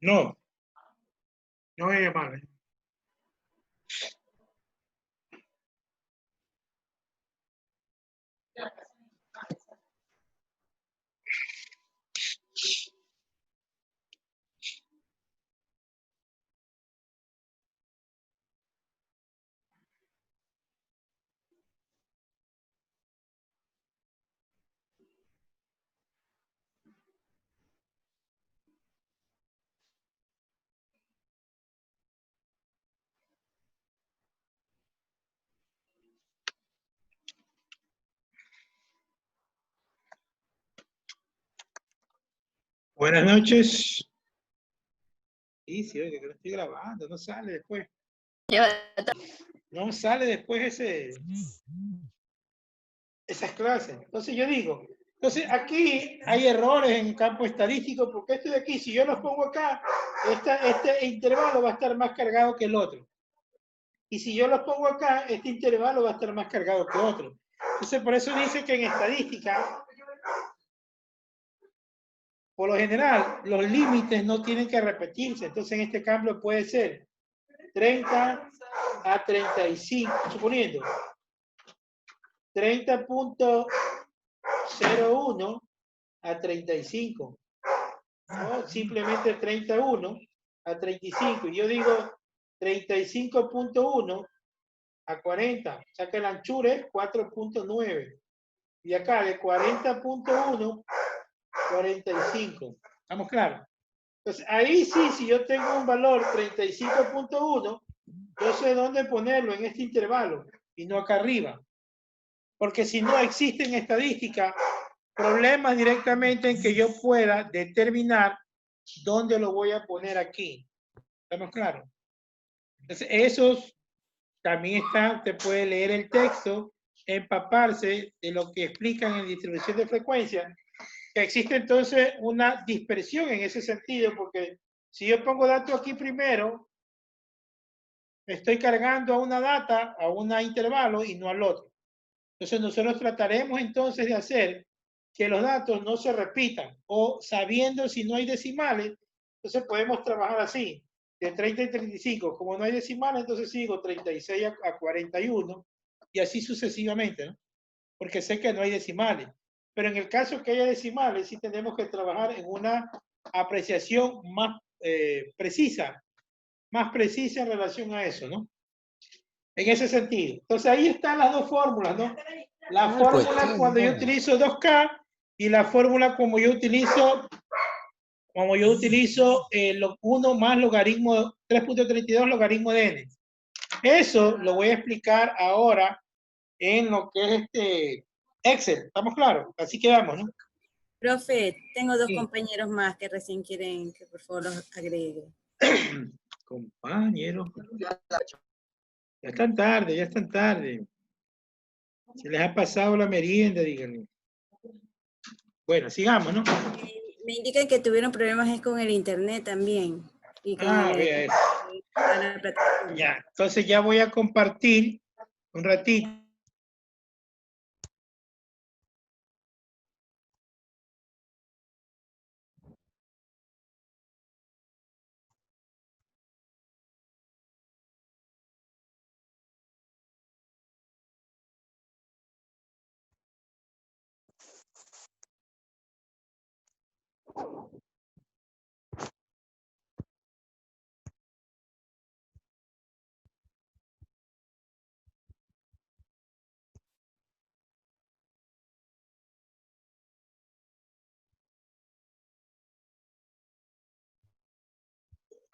No, no voy a llamar. Buenas noches. Sí, oye, que lo estoy grabando, no sale después. No sale después esas clases. Entonces yo digo, entonces aquí hay errores en campo estadístico, porque esto de aquí, si yo los pongo acá, este intervalo va a estar más cargado que el otro. Y si yo los pongo acá, este intervalo va a estar más cargado que otro. Entonces por eso dice que en estadística, por lo general, los límites no tienen que repetirse. Entonces en este cambio puede ser 30 a 35, suponiendo 30.01 a 35, ¿no? Simplemente 31 a 35. Y yo digo 35.1 a 40, o sea que la anchura es 4.9. Y acá de 40.1 45. ¿Estamos claros? Entonces ahí sí, si yo tengo un valor 35.1, yo sé dónde ponerlo en este intervalo y no acá arriba. Porque si no existen estadísticas, problemas directamente en que yo pueda determinar dónde lo voy a poner aquí. ¿Estamos claros? Entonces, esos también está, usted puede leer el texto, empaparse de lo que explican en distribución de frecuencia, que existe entonces una dispersión en ese sentido, porque si yo pongo datos aquí primero, estoy cargando a una data, a un intervalo y no al otro. Entonces nosotros trataremos entonces de hacer que los datos no se repitan, o sabiendo si no hay decimales, entonces podemos trabajar así, de 30 y 35, como no hay decimales, entonces sigo 36 a 41 y así sucesivamente, ¿no? Porque sé que no hay decimales. Pero en el caso que haya decimales, sí tenemos que trabajar en una apreciación más precisa en relación a eso, ¿no? En ese sentido. Entonces ahí están las dos fórmulas, ¿no? La fórmula cuando yo utilizo 2K y la fórmula como yo utilizo 1 más logaritmo 3.32 logaritmo de n. Eso lo voy a explicar ahora en lo que es Excel. ¿Estamos claros? Así quedamos, ¿no? Profe, tengo dos Sí. compañeros más que recién quieren que por favor los agregue. Compañeros. Ya están tarde, ya están tarde. Se les ha pasado la merienda, díganme. Bueno, sigamos, ¿no? Me indican que tuvieron problemas con el internet también. Y con vea eso. la plataforma. Ya, entonces ya voy a compartir un ratito.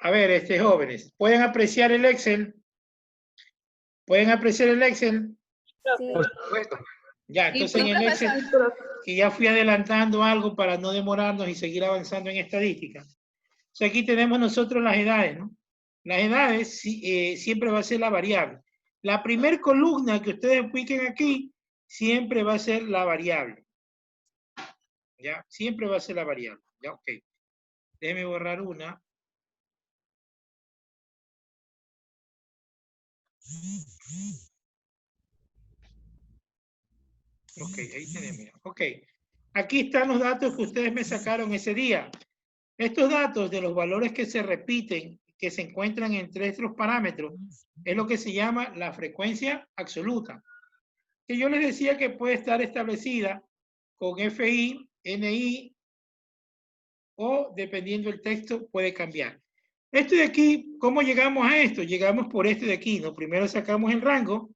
A ver, jóvenes, ¿pueden apreciar el Excel? ¿Pueden apreciar el Excel? Sí. Por supuesto. Ya, entonces en el Excel, que ya fui adelantando algo para no demorarnos y seguir avanzando en estadística. O sea, aquí tenemos nosotros las edades, ¿no? Las edades siempre va a ser la variable. La primer columna que ustedes apliquen aquí siempre va a ser la variable. ¿Ya? Siempre va a ser la variable. Ya, ok. Déjeme borrar una. Ok, ahí tenemos. Ok. Aquí están los datos que ustedes me sacaron ese día. Estos datos de los valores que se repiten, que se encuentran entre estos parámetros, es lo que se llama la frecuencia absoluta. Que yo les decía que puede estar establecida con FI, NI, o dependiendo del texto puede cambiar. Esto de aquí, ¿cómo llegamos a esto? Llegamos por este de aquí, ¿no? Primero sacamos el rango.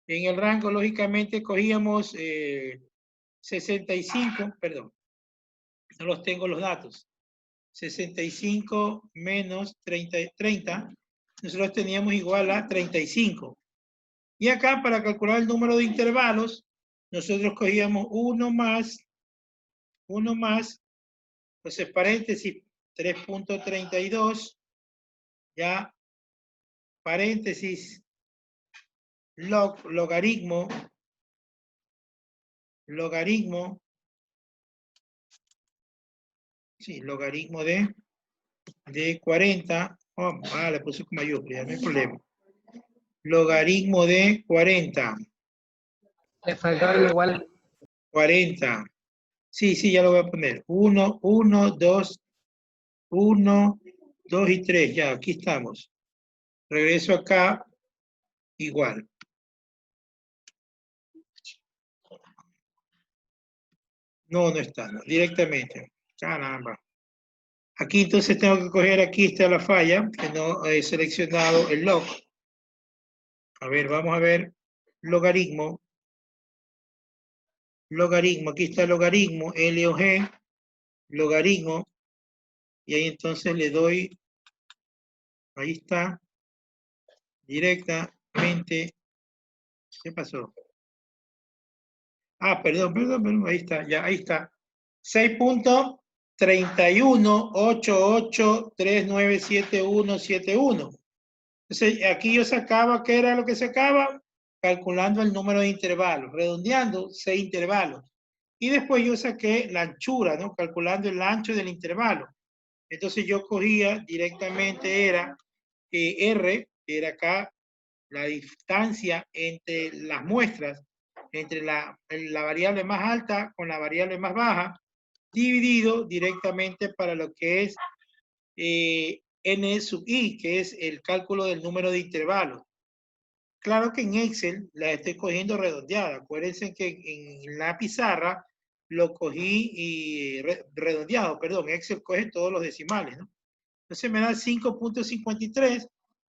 En el rango, lógicamente, cogíamos 65, perdón, no los tengo los datos. 65 menos 30, nosotros teníamos igual a 35. Y acá, para calcular el número de intervalos, nosotros cogíamos uno más, entonces paréntesis 3.32, ya paréntesis logaritmo, sí, logaritmo de 40, le puse con mayúscula, ya no hay problema. Logaritmo de 40. Le faltaba igual. 40. Sí, ya lo voy a poner. 1, 1, 2, 1, 2 y 3. Ya, aquí estamos. Regreso acá, igual. No está, no, directamente. Caramba. Aquí entonces tengo que coger, aquí está la falla, que no he seleccionado el log. A ver, vamos a ver. Logaritmo. Aquí está el logaritmo, L o G. Logaritmo. Y ahí entonces le doy, ahí está, directamente. ¿Qué pasó? Perdón, ahí está, ya, ahí está. 6.3188397171. Entonces, aquí yo sacaba, ¿qué era lo que sacaba? Calculando el número de intervalos, redondeando 6 intervalos. Y después yo saqué la anchura, ¿no? Calculando el ancho del intervalo. Entonces yo cogía directamente, era R, que era acá la distancia entre las muestras, entre la variable más alta con la variable más baja, dividido directamente para lo que es n sub i, que es el cálculo del número de intervalos. Claro que en Excel la estoy cogiendo redondeada. Acuérdense que en la pizarra lo cogí redondeado, perdón. Excel coge todos los decimales, ¿no? Entonces me da 5.53.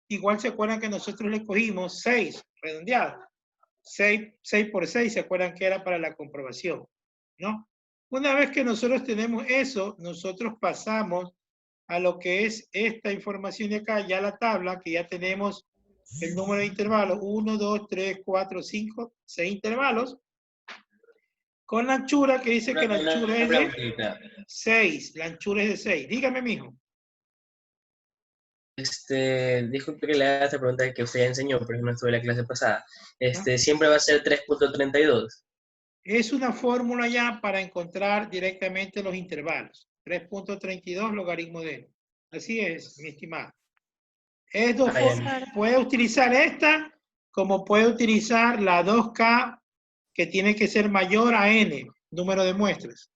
Igual se acuerdan que nosotros le cogimos 6 redondeado. 6 por 6, se acuerdan que era para la comprobación, ¿no? Una vez que nosotros tenemos eso, nosotros pasamos a lo que es esta información de acá, ya la tabla, que ya tenemos el número de intervalos, 1, 2, 3, 4, 5, 6 intervalos, con la anchura que dice que la anchura es de 6, la anchura es de 6. Dígame, mijo. Disculpe que le haga esta pregunta que usted ya enseñó, pero no estuve en la clase pasada. Siempre va a ser 3.32. Es una fórmula ya para encontrar directamente los intervalos. 3.32 logaritmo de N. Así es, mi estimado. Puede utilizar esta como puede utilizar la 2K, que tiene que ser mayor a N, número de muestras.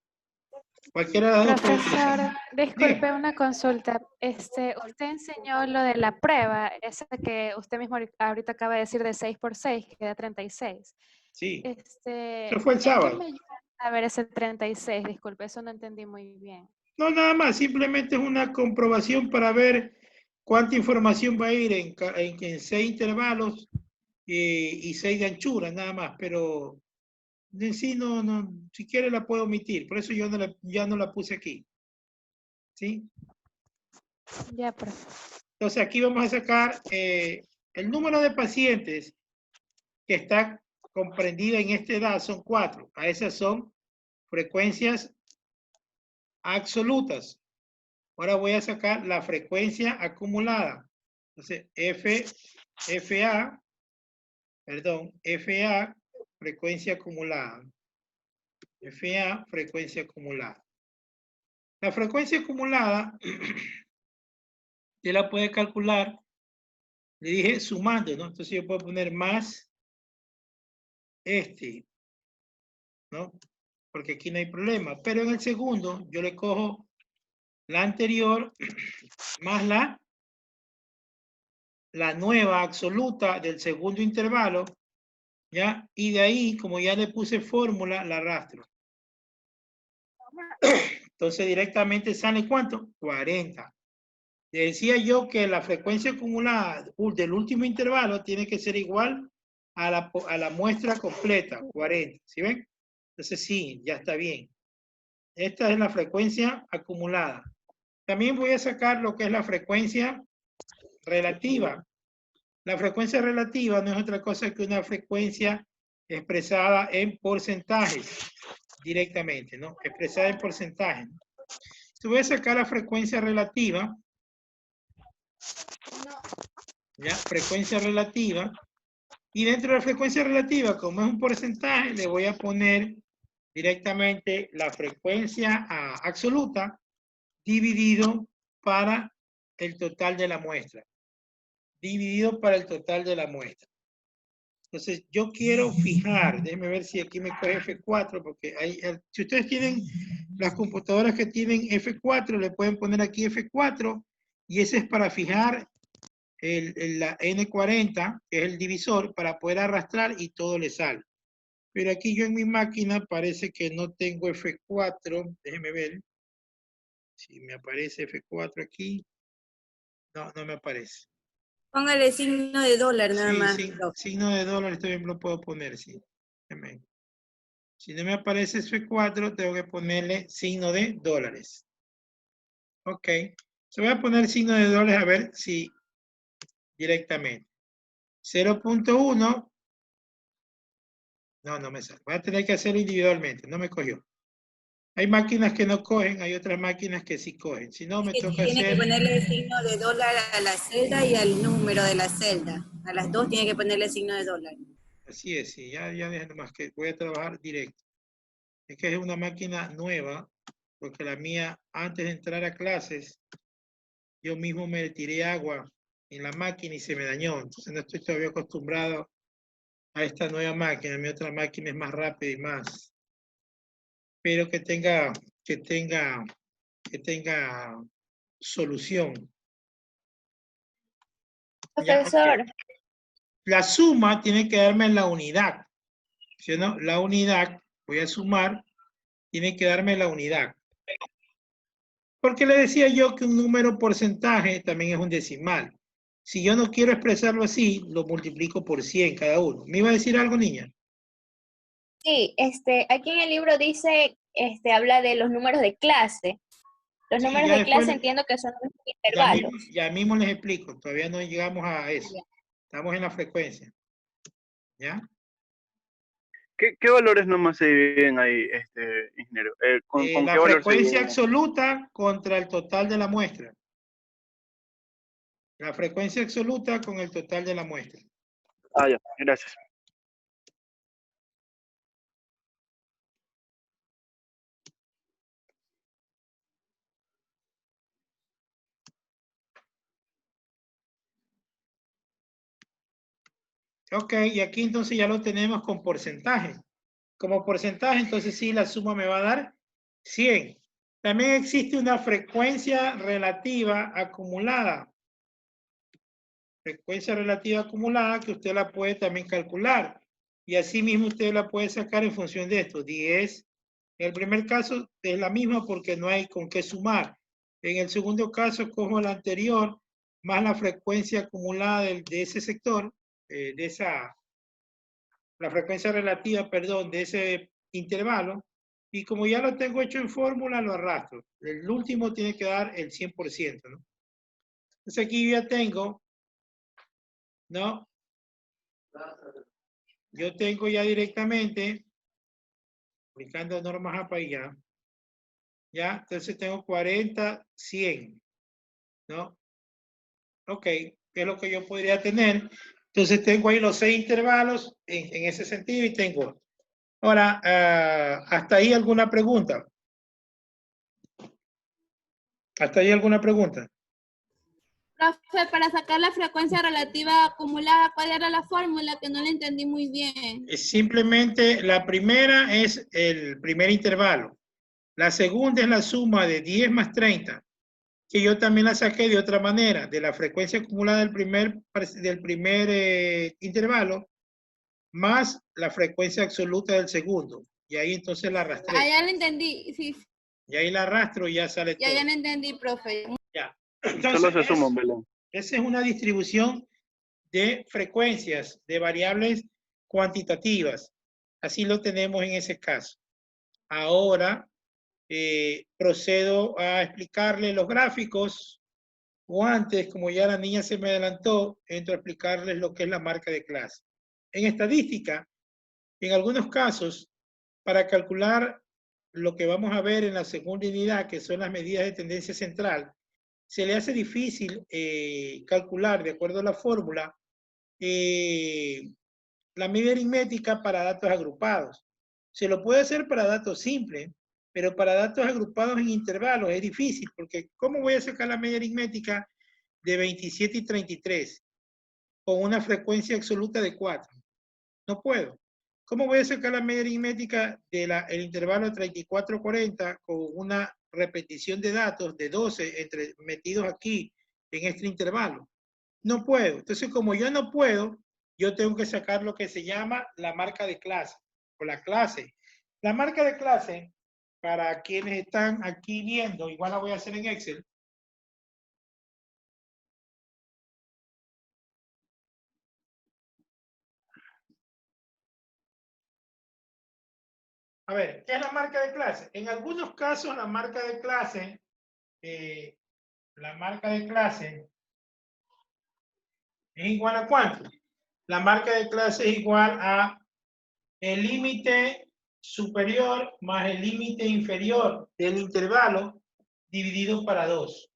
Cualquiera de las dos puede utilizar. Profesor, disculpe una consulta. Usted enseñó lo de la prueba, esa que usted mismo ahorita acaba de decir de 6 por 6, que da 36. Sí. Eso fue el sábado. ¿En qué me ayuda a ver ese 36? Disculpe, eso no entendí muy bien. No, nada más, simplemente es una comprobación para ver cuánta información va a ir en 6 intervalos y 6 de anchura, nada más, pero en sí no, si quiere la puedo omitir, por eso yo ya no la puse aquí. ¿Sí? Ya, profe. Entonces aquí vamos a sacar el número de pacientes que está comprendida en esta edad, son 4. A esas son frecuencias absolutas. Ahora voy a sacar la frecuencia acumulada. Entonces, FA, frecuencia acumulada. FA, frecuencia acumulada. La frecuencia acumulada, usted la puede calcular, le dije sumando, ¿no? Entonces yo puedo poner más ¿no? Porque aquí no hay problema. Pero en el segundo, yo le cojo la anterior más la nueva absoluta del segundo intervalo, ¿ya? Y de ahí, como ya le puse fórmula, la arrastro. Entonces directamente sale ¿cuánto? 40. Le decía yo que la frecuencia acumulada del último intervalo tiene que ser igual a la muestra completa, 40. ¿Sí ven? Entonces sí, ya está bien. Esta es la frecuencia acumulada. También voy a sacar lo que es la frecuencia relativa. La frecuencia relativa no es otra cosa que una frecuencia expresada en porcentajes directamente, ¿no? Expresada en porcentajes. Entonces voy a sacar la frecuencia relativa. ¿Ya? Frecuencia relativa. Y dentro de la frecuencia relativa, como es un porcentaje, le voy a poner directamente la frecuencia absoluta dividido para el total de la muestra. Dividido para el total de la muestra. Entonces, yo quiero fijar, déjenme ver si aquí me coge F4, porque si ustedes tienen las computadoras que tienen F4, le pueden poner aquí F4, y ese es para fijar la N40, que es el divisor, para poder arrastrar y todo le sale. Pero aquí yo en mi máquina parece que no tengo F4, déjenme ver si me aparece F4 aquí. No, no me aparece. Póngale signo de dólar nada Sí, más. sí, signo de dólar también lo puedo poner, sí. Si no me aparece F4, tengo que ponerle signo de dólares. Ok. Se voy a poner signo de dólares a ver si directamente. 0.1. No me sale. Voy a tener que hacerlo individualmente. No me cogió. Hay máquinas que no cogen, hay otras máquinas que sí cogen. Si no, me toca Tiene que hacer... ponerle signo de dólar a la celda y al número de la celda. A las dos tiene que ponerle signo de dólar. Así es, sí. Ya dejen nomás que voy a trabajar directo. Es que es una máquina nueva, porque la mía, antes de entrar a clases, yo mismo me tiré agua en la máquina y se me dañó. Entonces no estoy todavía acostumbrado a esta nueva máquina. Mi otra máquina es más rápida y más. Pero que tenga solución. Profesor. Ya, la suma tiene que darme la unidad. ¿Sí o no? La unidad, voy a sumar, tiene que darme la unidad. Porque le decía yo que un número porcentaje también es un decimal. Si yo no quiero expresarlo así, lo multiplico por 100 cada uno. ¿Me iba a decir algo, niña? Sí, aquí en el libro dice, habla de los números de clase. Los Sí, números ya de clase después, entiendo que son los intervalos. ya mismo les explico. Todavía no llegamos a eso. Estamos en la frecuencia. ¿Ya? ¿Qué valores nomás se dividen ahí, ingeniero? ¿Con La qué valor se frecuencia dividen? absoluta contra el total de la muestra. La frecuencia absoluta con el total de la muestra. Ah, ya, gracias. Ok, y aquí entonces ya lo tenemos con porcentaje. Como porcentaje, entonces sí, la suma me va a dar 100. También existe una frecuencia relativa acumulada. Frecuencia relativa acumulada que usted la puede también calcular. Y así mismo usted la puede sacar en función de esto. 10. En el primer caso es la misma porque no hay con qué sumar. En el segundo caso cojo la anterior más la frecuencia acumulada de ese sector, la frecuencia relativa, perdón, de ese intervalo. Y como ya lo tengo hecho en fórmula, lo arrastro. El último tiene que dar el 100%, ¿no? Entonces aquí ya tengo, ¿no? Yo tengo ya directamente, aplicando normas APA y ya, entonces tengo 40, 100, ¿no? Ok, ¿qué es lo que yo podría tener? Entonces tengo ahí los 6 intervalos en ese sentido y tengo. Ahora, ¿hasta ahí alguna pregunta? ¿Hasta ahí alguna pregunta? Profe, para sacar la frecuencia relativa acumulada, ¿cuál era la fórmula? Que no la entendí muy bien. Simplemente la primera es el primer intervalo. La segunda es la suma de 10 más 30. que yo también la saqué de otra manera, de la frecuencia acumulada del primer intervalo, más la frecuencia absoluta del segundo. Y ahí entonces la arrastré. Ah, ya lo entendí, sí. Y ahí la arrastro y ya sale todo. Ya lo entendí, profe. Ya. Solo se suman, Belén. Esa es una distribución de frecuencias, de variables cuantitativas. Así lo tenemos en ese caso. Ahora procedo a explicarle los gráficos, o antes, como ya la niña se me adelantó, entro a explicarles lo que es la marca de clase. En estadística, en algunos casos, para calcular lo que vamos a ver en la segunda unidad, que son las medidas de tendencia central, se le hace difícil calcular, de acuerdo a la fórmula, la medida aritmética para datos agrupados. Se lo puede hacer para datos simples, pero para datos agrupados en intervalos es difícil, porque ¿cómo voy a sacar la media aritmética de 27 y 33 con una frecuencia absoluta de 4? No puedo. ¿Cómo voy a sacar la media aritmética del intervalo 34-40 con una repetición de datos de 12 metidos aquí en este intervalo? No puedo. Entonces, como yo no puedo, yo tengo que sacar lo que se llama la marca de clase, o la clase. La marca de clase, para quienes están aquí viendo, igual la voy a hacer en Excel. A ver, ¿qué es la marca de clase? En algunos casos la marca de clase es igual a ¿cuánto? La marca de clase es igual a el límite superior más el límite inferior del intervalo dividido para 2.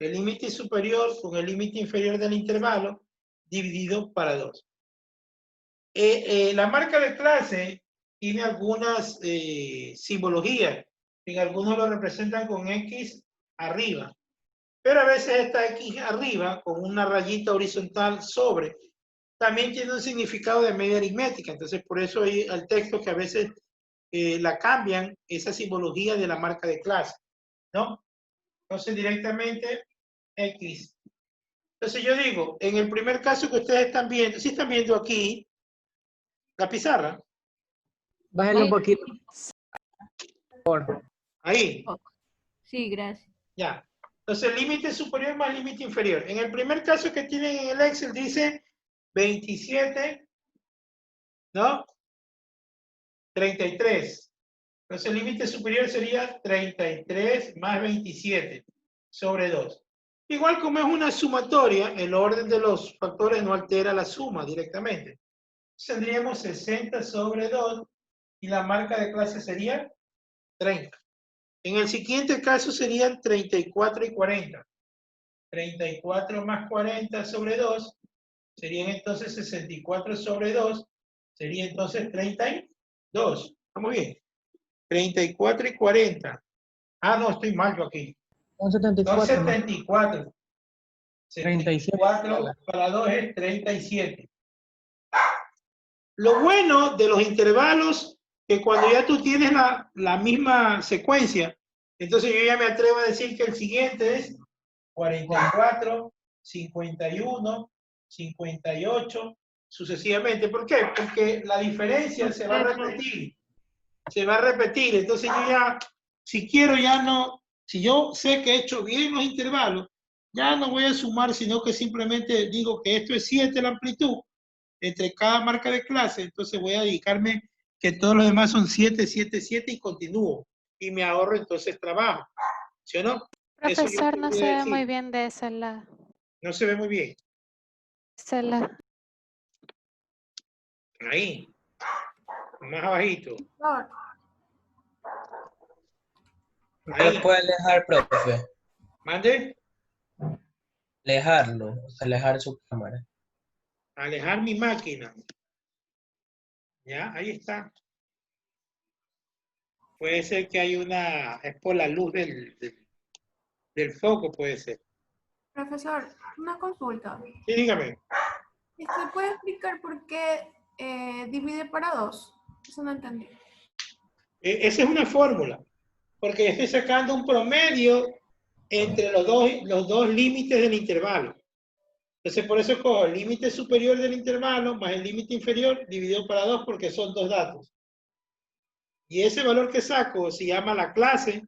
El límite superior con el límite inferior del intervalo dividido para 2. La marca de clase tiene algunas simbologías. En algunos lo representan con X arriba. Pero a veces esta X arriba, con una rayita horizontal sobre, también tiene un significado de media aritmética. Entonces, por eso hay el texto que a veces la cambian, esa simbología de la marca de clase, ¿no? Entonces, directamente X. Entonces, yo digo, en el primer caso que ustedes están viendo, si están viendo aquí la pizarra. Bájale un poquito. Ahí. Sí, gracias. Ya. Entonces, límite superior más límite inferior. En el primer caso que tienen en el Excel dice 27, ¿no? 33. Entonces, el límite superior sería 33 más 27 sobre 2. Igual como es una sumatoria, el orden de los factores no altera la suma directamente. Tendríamos 60 sobre 2 y la marca de clase sería 30. En el siguiente caso serían 34 y 40. 34 más 40 sobre 2 serían entonces 64 sobre 2, sería entonces 32. ¿Estamos bien? 34 y 40. Ah, no, estoy mal yo aquí. Son 74. Son 74. 74 para 2 es 37. Lo bueno de los intervalos que cuando ya tú tienes la misma secuencia, entonces yo ya me atrevo a decir que el siguiente es 44, 51, 58, sucesivamente. ¿Por qué? Porque la diferencia se va a repetir. Se va a repetir. Entonces yo ya, si quiero, ya no, si yo sé que he hecho bien los intervalos, ya no voy a sumar, sino que simplemente digo que esto es 7 la amplitud entre cada marca de clase, entonces voy a dedicarme que todos los demás son 7, 7, 7 y continúo. Y me ahorro entonces trabajo. ¿Sí o no? Profesor, no se ve muy bien de ese lado. No se ve muy bien. Ese lado. Ahí. Más abajito. Ahí. ¿Lo puede alejar, profe? ¿Mande? Alejarlo, o sea, alejar su cámara. Alejar mi máquina. Ya, ahí está. Puede ser que hay una, es por la luz del foco, puede ser. Profesor, una consulta. Sí, dígame. ¿Usted puede explicar por qué divide para 2? Eso no entendí. Esa es una fórmula, porque estoy sacando un promedio entre los dos límites del intervalo. Entonces, por eso cojo el límite superior del intervalo más el límite inferior dividido para 2 porque son dos datos. Y ese valor que saco se llama la clase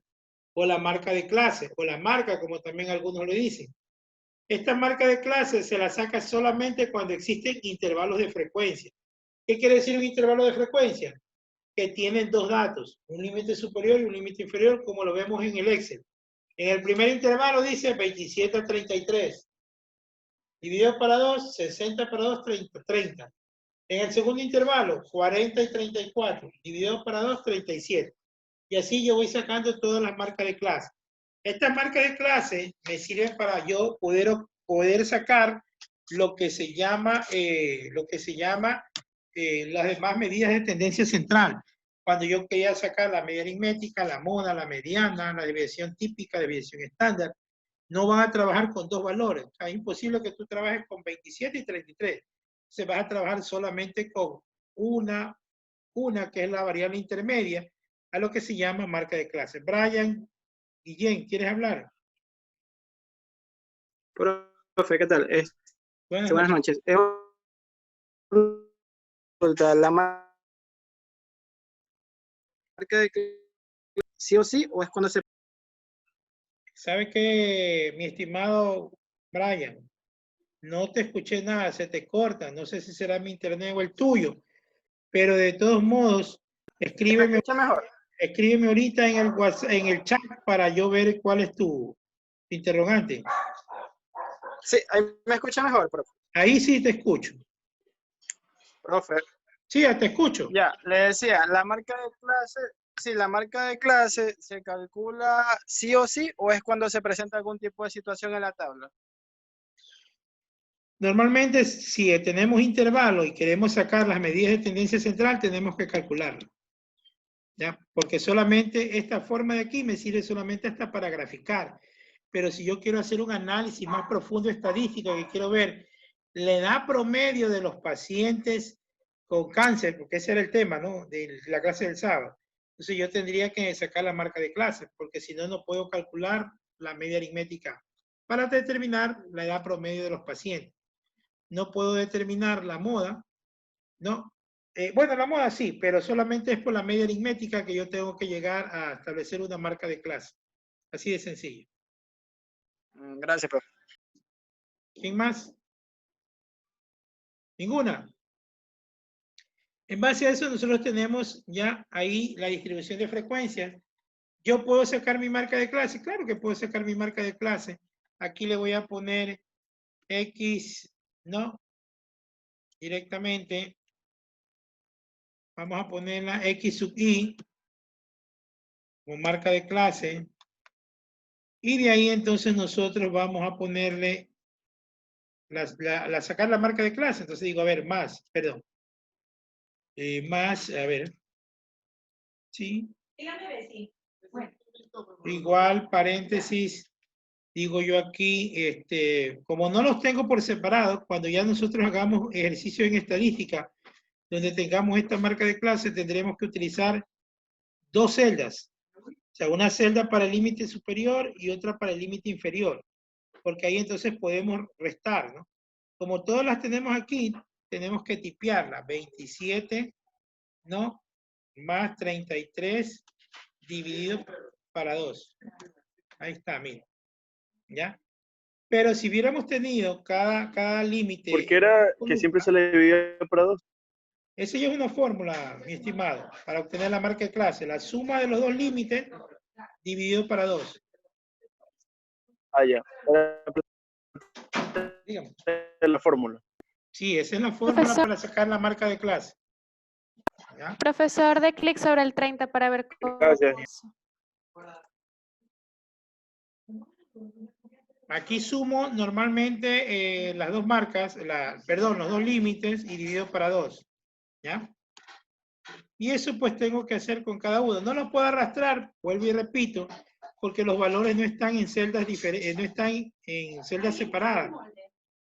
o la marca de clase, o la marca, como también algunos lo dicen. Esta marca de clase se la saca solamente cuando existen intervalos de frecuencia. ¿Qué quiere decir un intervalo de frecuencia? Que tienen dos datos, un límite superior y un límite inferior, como lo vemos en el Excel. En el primer intervalo dice 27 a 33. Dividido para 2, 60 para 2, 30. En el segundo intervalo, 40 y 34. Dividido para 2, 37. Y así yo voy sacando todas las marcas de clase. Estas marcas de clase me sirven para yo poder sacar lo que se llama las demás medidas de tendencia central. Cuando yo quería sacar la media aritmética, la moda, la mediana, la desviación típica, desviación estándar, no van a trabajar con dos valores. O sea, es imposible que tú trabajes con 27 y 33. Se vas a trabajar solamente con una que es la variable intermedia, a lo que se llama marca de clase. Brian, Guillén, ¿quieres hablar? Profe, ¿qué tal? Buenas noches. ¿La marca de sí o sí o es cuando se... ¿Sabe qué, mi estimado Brian? No te escuché nada, se te corta. No sé si será mi internet o el tuyo, pero de todos modos, escríbeme ahorita en el WhatsApp, en el chat para yo ver cuál es tu interrogante. Sí, ahí me escucha mejor, profe. Ahí sí te escucho. Profe. Sí, ya te escucho. Ya, le decía, la marca de clase, sí, la marca de clase se calcula sí o sí o es cuando se presenta algún tipo de situación en la tabla. Normalmente, si tenemos intervalo y queremos sacar las medidas de tendencia central, tenemos que calcularlo. ¿Ya? Porque solamente esta forma de aquí me sirve solamente hasta para graficar. Pero si yo quiero hacer un análisis más profundo estadístico, que quiero ver la edad promedio de los pacientes con cáncer, porque ese era el tema, ¿no? De la clase del sábado. Entonces yo tendría que sacar la marca de clase, porque si no, no puedo calcular la media aritmética para determinar la edad promedio de los pacientes. No puedo determinar la moda, ¿no? Bueno, la moda sí, pero solamente es por la media aritmética que yo tengo que llegar a establecer una marca de clase. Así de sencillo. Gracias, profe. ¿Quién más? ¿Ninguna? En base a eso nosotros tenemos ya ahí la distribución de frecuencias. ¿Yo puedo sacar mi marca de clase? Claro que puedo sacar mi marca de clase. Aquí le voy a poner X, ¿no? Directamente. Vamos a ponerla X sub I como marca de clase. Y de ahí entonces nosotros vamos a ponerle sacar la marca de clase. Entonces digo, a ver, más, perdón. Más, a ver. Sí. Bueno. Igual, paréntesis, digo yo aquí, como no los tengo por separado, cuando ya nosotros hagamos ejercicio en estadística, donde tengamos esta marca de clase, tendremos que utilizar dos celdas. O sea, una celda para el límite superior y otra para el límite inferior. Porque ahí entonces podemos restar, ¿no? Como todas las tenemos aquí, tenemos que tipearla. 27, ¿no? Más 33 dividido para 2. Ahí está, mira. ¿Ya? Pero si hubiéramos tenido cada límite... ¿Por qué era que siempre se le dividía para 2? Esa ya es una fórmula, mi estimado, para obtener la marca de clase. La suma de los dos límites dividido para 2. Ah, ya. Dígame. Es la fórmula. Sí, esa es la fórmula Profesor. para sacar la marca de clase. ¿Ya? Profesor, de clic sobre el 30 para ver cómo. Gracias. Aquí sumo normalmente las dos marcas, los dos límites y dividido para 2. ¿Ya? Y eso pues tengo que hacer con cada uno. No lo puedo arrastrar, vuelvo y repito, porque los valores no están en celdas diferentes, no están en celdas separadas.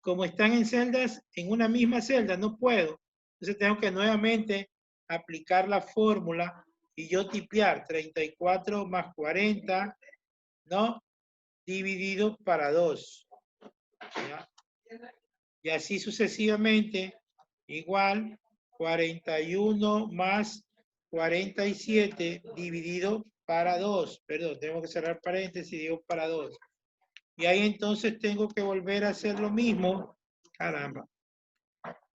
Como están en celdas, en una misma celda, no puedo. Entonces tengo que nuevamente aplicar la fórmula y yo tipear 34 más 40, ¿no? dividido para 2. ¿Ya? Y así sucesivamente, igual 41 más 47 dividido para 2. Perdón, tengo que cerrar paréntesis, digo para 2. Y ahí entonces tengo que volver a hacer lo mismo. Caramba.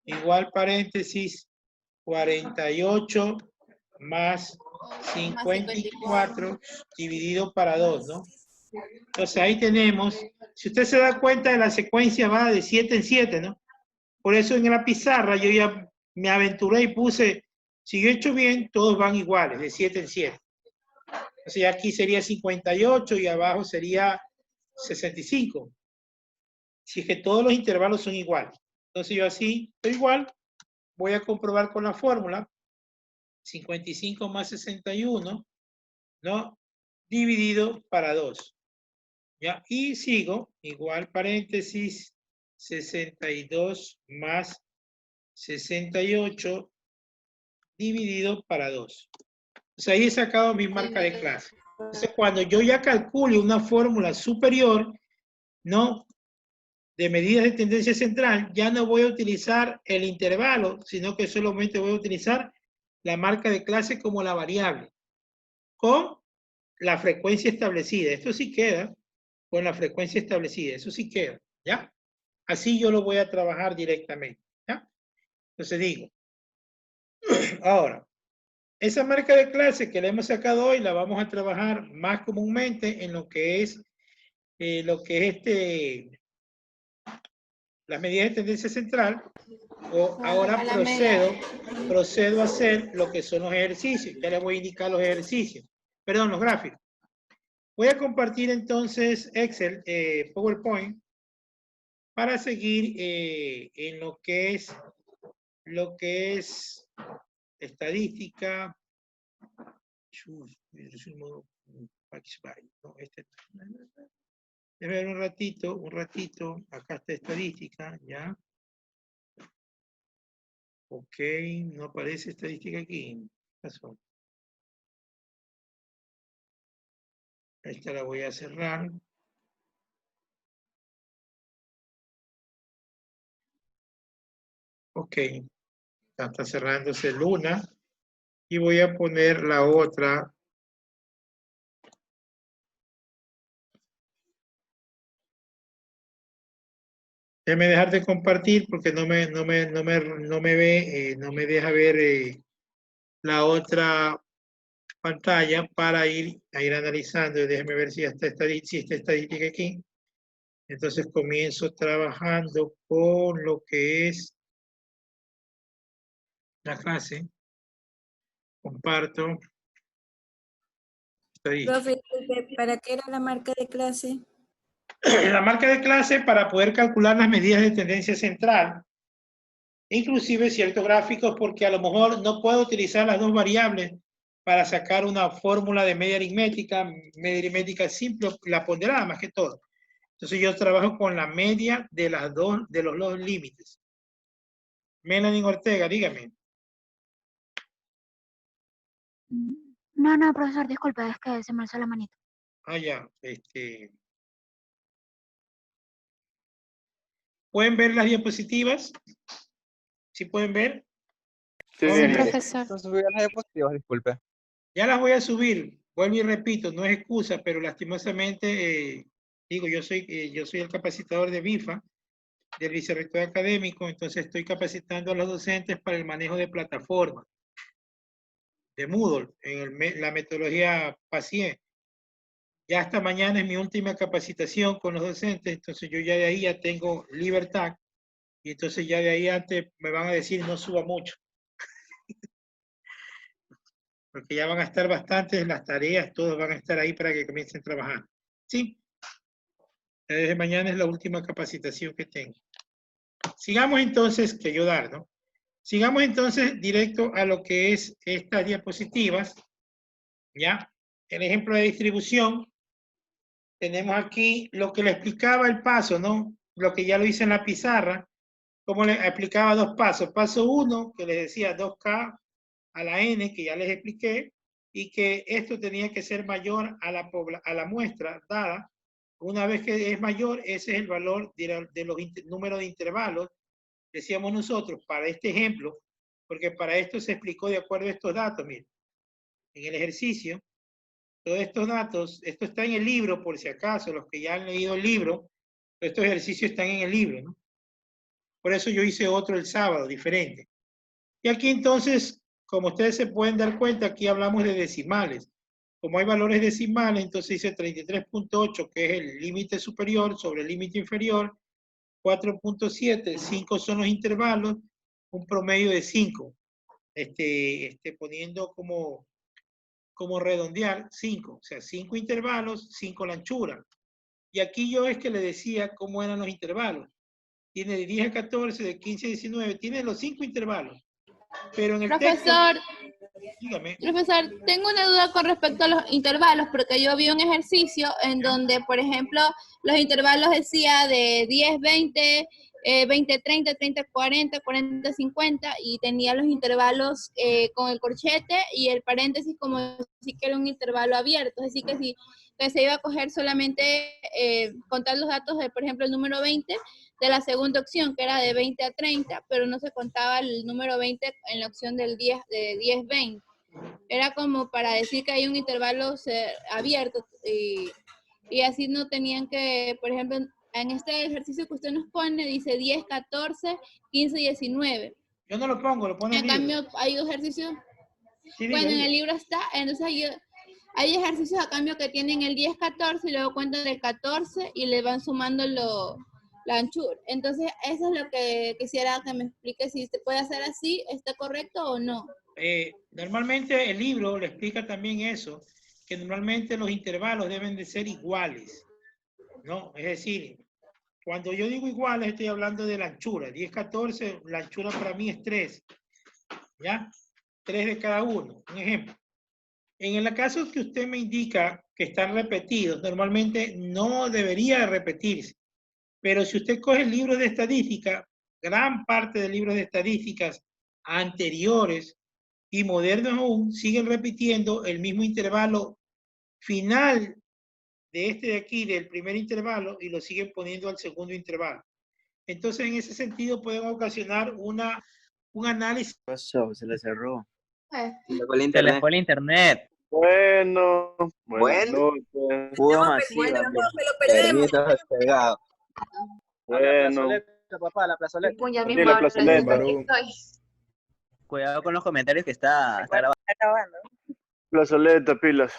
Igual paréntesis 48 más 54 dividido para 2, ¿no? Entonces ahí tenemos, si usted se da cuenta, la secuencia va de 7 en 7, ¿no? Por eso en la pizarra yo ya me aventuré y puse, si yo he hecho bien, todos van iguales, de 7 en 7. Entonces aquí sería 58 y abajo sería 65. Si es que todos los intervalos son iguales. Entonces yo así, estoy igual, voy a comprobar con la fórmula. 55 más 61, ¿no? Dividido para 2. ¿Ya? Y sigo, igual paréntesis, 62 más 68 dividido para 2. Entonces ahí he sacado mi marca de clase. Entonces cuando yo ya calcule una fórmula superior, ¿no? De medidas de tendencia central, ya no voy a utilizar el intervalo, sino que solamente voy a utilizar la marca de clase como la variable, con la frecuencia establecida. Esto sí queda con la frecuencia establecida, eso sí queda, ¿ya? Así yo lo voy a trabajar directamente, ¿ya? Entonces digo, ahora, esa marca de clase que le hemos sacado hoy la vamos a trabajar más comúnmente en lo que es las medidas de tendencia central, o ahora procedo a hacer lo que son los ejercicios. Ya les voy a indicar los ejercicios, perdón, los gráficos. Voy a compartir entonces Excel, PowerPoint, para seguir en lo que es estadística. Déjame ver un ratito, acá está estadística, ¿ya? Ok, no aparece estadística aquí. ¿Qué pasó? Esta la voy a cerrar. Ok, está cerrándose Luna. Y voy a poner la otra. Déjame dejar de compartir porque no me deja ver la otra pantalla para ir analizando. Déjame ver si está estadística aquí. Entonces comienzo trabajando con lo que es la clase. Comparto. Profe, ¿para qué era la marca de clase? La marca de clase para poder calcular las medidas de tendencia central. Inclusive ciertos gráficos, porque a lo mejor no puedo utilizar las dos variables para sacar una fórmula de media aritmética simple, la ponderada más que todo. Entonces yo trabajo con la media de los dos límites. Melanie Ortega, dígame. No, profesor, disculpe, es que se me alzó la manito. Ah, ya, ¿pueden ver las diapositivas? ¿Sí pueden ver? Sí, Jóvenes. profesor. No subí las diapositivas, disculpe. Ya las voy a subir. Vuelvo y repito, no es excusa, pero lastimosamente, digo, yo soy el capacitador de BIFA, del vicerrector académico, entonces estoy capacitando a los docentes para el manejo de plataformas, de Moodle, en la metodología PACIE. Ya hasta mañana es mi última capacitación con los docentes, entonces yo ya de ahí ya tengo libertad, y entonces ya de ahí antes me van a decir no suba mucho. Porque ya van a estar bastantes las tareas, todos van a estar ahí para que comiencen a trabajar. ¿Sí? Desde mañana es la última capacitación que tengo. Sigamos entonces, que ayudar, ¿no? Sigamos entonces directo a lo que es estas diapositivas. ¿Ya? El ejemplo de distribución. Tenemos aquí lo que le explicaba el paso, ¿no? Lo que ya lo hice en la pizarra. Como le explicaba dos pasos. Paso 1, que les decía 2K a la N, que ya les expliqué, y que esto tenía que ser mayor a la muestra dada Una vez que es mayor, ese es el valor de los números de intervalos, decíamos nosotros, para este ejemplo, porque para esto se explicó de acuerdo a estos datos. Miren, en el ejercicio, todos estos datos, esto está en el libro, por si acaso, los que ya han leído el libro, estos ejercicios están en el libro, ¿no? Por eso yo hice otro el sábado, diferente. Y aquí entonces, como ustedes se pueden dar cuenta, aquí hablamos de decimales. Como hay valores decimales, entonces dice 33.8, que es el límite superior sobre el límite inferior, 4.7, 5 son los intervalos, un promedio de 5. Poniendo como redondear 5, o sea, 5 intervalos, 5 la anchura. Y aquí yo es que le decía cómo eran los intervalos. Tiene de 10 a 14, de 15 a 19, tiene los 5 intervalos. Pero en el Profesor, dígame. Profesor, tengo una duda con respecto a los intervalos, porque yo vi un ejercicio en donde, por ejemplo, los intervalos decía de 10, 20, 20, 30, 30, 40, 40, 50, y tenía los intervalos con el corchete y el paréntesis como si que era un intervalo abierto. Así que si que se iba a coger solamente contar los datos de, por ejemplo, el número 20 de la segunda opción, que era de 20 a 30, pero no se contaba el número 20 en la opción del 10, de 10, 20. Era como para decir que hay un intervalo abierto y así no tenían que, por ejemplo, en este ejercicio que usted nos pone, dice 10, 14, 15, 19. Yo no lo pongo, lo pone en el el libro. cambio, hay ejercicios. Sí, Bueno, diga. en el libro está, entonces hay ejercicios a cambio que tienen el 10, 14 y luego cuentan del 14 y le van sumando la anchura. Entonces, eso es lo que quisiera que me explique si se puede hacer así, ¿está correcto o no? Normalmente el libro le explica también eso, que normalmente los intervalos deben de ser iguales, ¿no? Es decir, cuando yo digo iguales estoy hablando de la anchura. 10, 14, la anchura para mí es 3, ¿ya? 3 de cada uno, un ejemplo. En el caso que usted me indica que están repetidos, normalmente no debería repetirse. Pero si usted coge el libro de estadística, gran parte de libros de estadísticas anteriores y modernos aún siguen repitiendo el mismo intervalo final de este de aquí, del primer intervalo, y lo siguen poniendo al segundo intervalo. Entonces, en ese sentido, pueden ocasionar un análisis. Pasó, se le cerró. Se les fue el internet. Bueno, buenas Bueno. noches. Pudo masiva. Permiso despegado. Bueno, Papá, la plazoleta. sí, la plazoleta. Cuidado con los comentarios que está grabando. Plazoleta, pilas.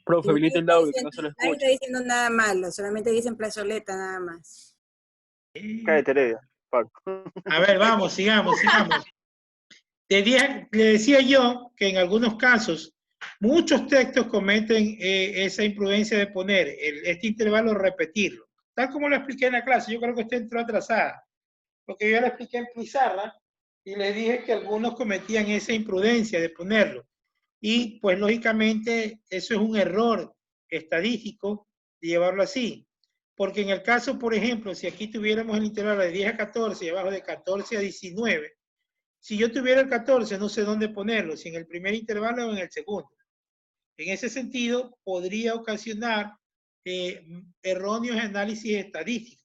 Profe, habilita el audio, que no se lo escucha. Nadie está diciendo nada malo, solamente dicen plazoleta nada más. Cállate, Heredia. A ver, vamos, sigamos. Le decía yo que en algunos casos muchos textos cometen esa imprudencia de poner este intervalo, repetirlo. Tal como lo expliqué en la clase, yo creo que usted entró atrasada, porque yo lo expliqué en pizarra y les dije que algunos cometían esa imprudencia de ponerlo. Y pues lógicamente eso es un error estadístico de llevarlo así. Porque en el caso, por ejemplo, si aquí tuviéramos el intervalo de 10 a 14 y abajo de 14 a 19, si yo tuviera el 14, no sé dónde ponerlo, si en el primer intervalo o en el segundo. En ese sentido, podría ocasionar erróneos análisis estadísticos.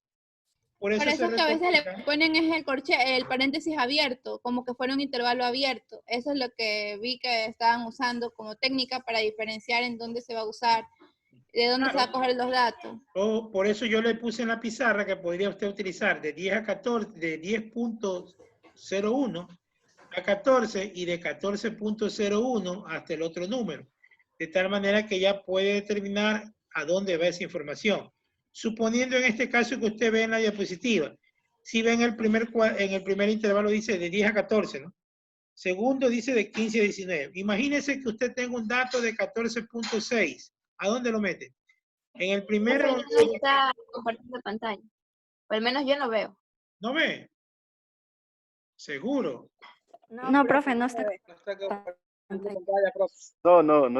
Por eso que a veces le ponen es el paréntesis abierto, como que fuera un intervalo abierto. Eso es lo que vi que estaban usando como técnica para diferenciar en dónde se va a usar, de dónde se va a coger los datos. Por eso yo le puse en la pizarra que podría usted utilizar de 10 a 14, de 10.01 a 14 y de 14.01 hasta el otro número. De tal manera que ya puede determinar a dónde va esa información. Suponiendo en este caso que usted ve en la diapositiva, si ven en el primer intervalo dice de 10 a 14, ¿no? Segundo dice de 15 a 19. Imagínese que usted tenga un dato de 14.6. ¿A dónde lo mete? En el primero... No está compartiendo pantalla. O al menos yo no veo. ¿No ve? ¿Seguro? No, profe, no está. No